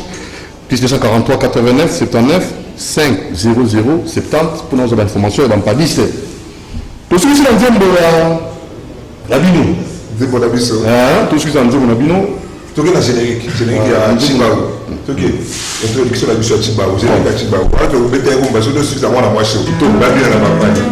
plus 243 89 79 500 70, pour nos informations, dans Mpadiste. Tout ce qui est dans la Bino. Tout ce qui est dans la Bino. Tout ce qui est générique à Chibaou. Tout ce qui est introduction à la mission à Chibaou. Générique à Chibaou. Quand tu veux mettre un gomba, je suis à moi la moitié. Tout le monde est dans la campagne.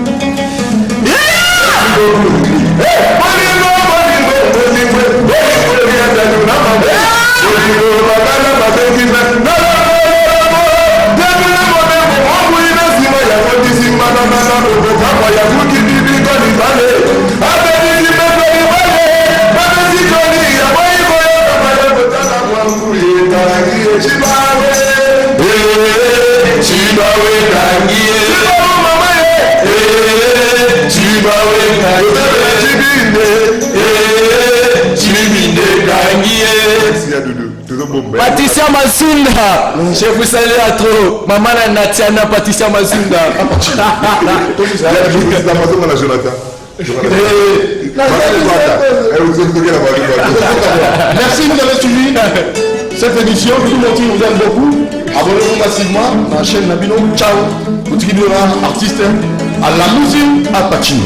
Chibawe Patricia Mazunda. Je vous salue à trop. Maman Natiana, Patricia Mazunda. Merci, vous avez suivi cette émission. Tout le monde vous aime beaucoup. Abonnez-vous massivement dans la chaîne Nabino. Ciao. Vous êtes artiste à la musique à Pachine.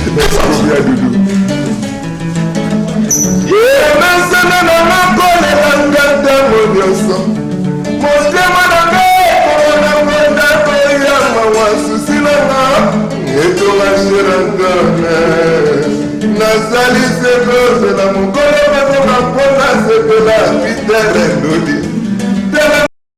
Nasali se la mukolo bazonga mpona sepela Peter Ndodi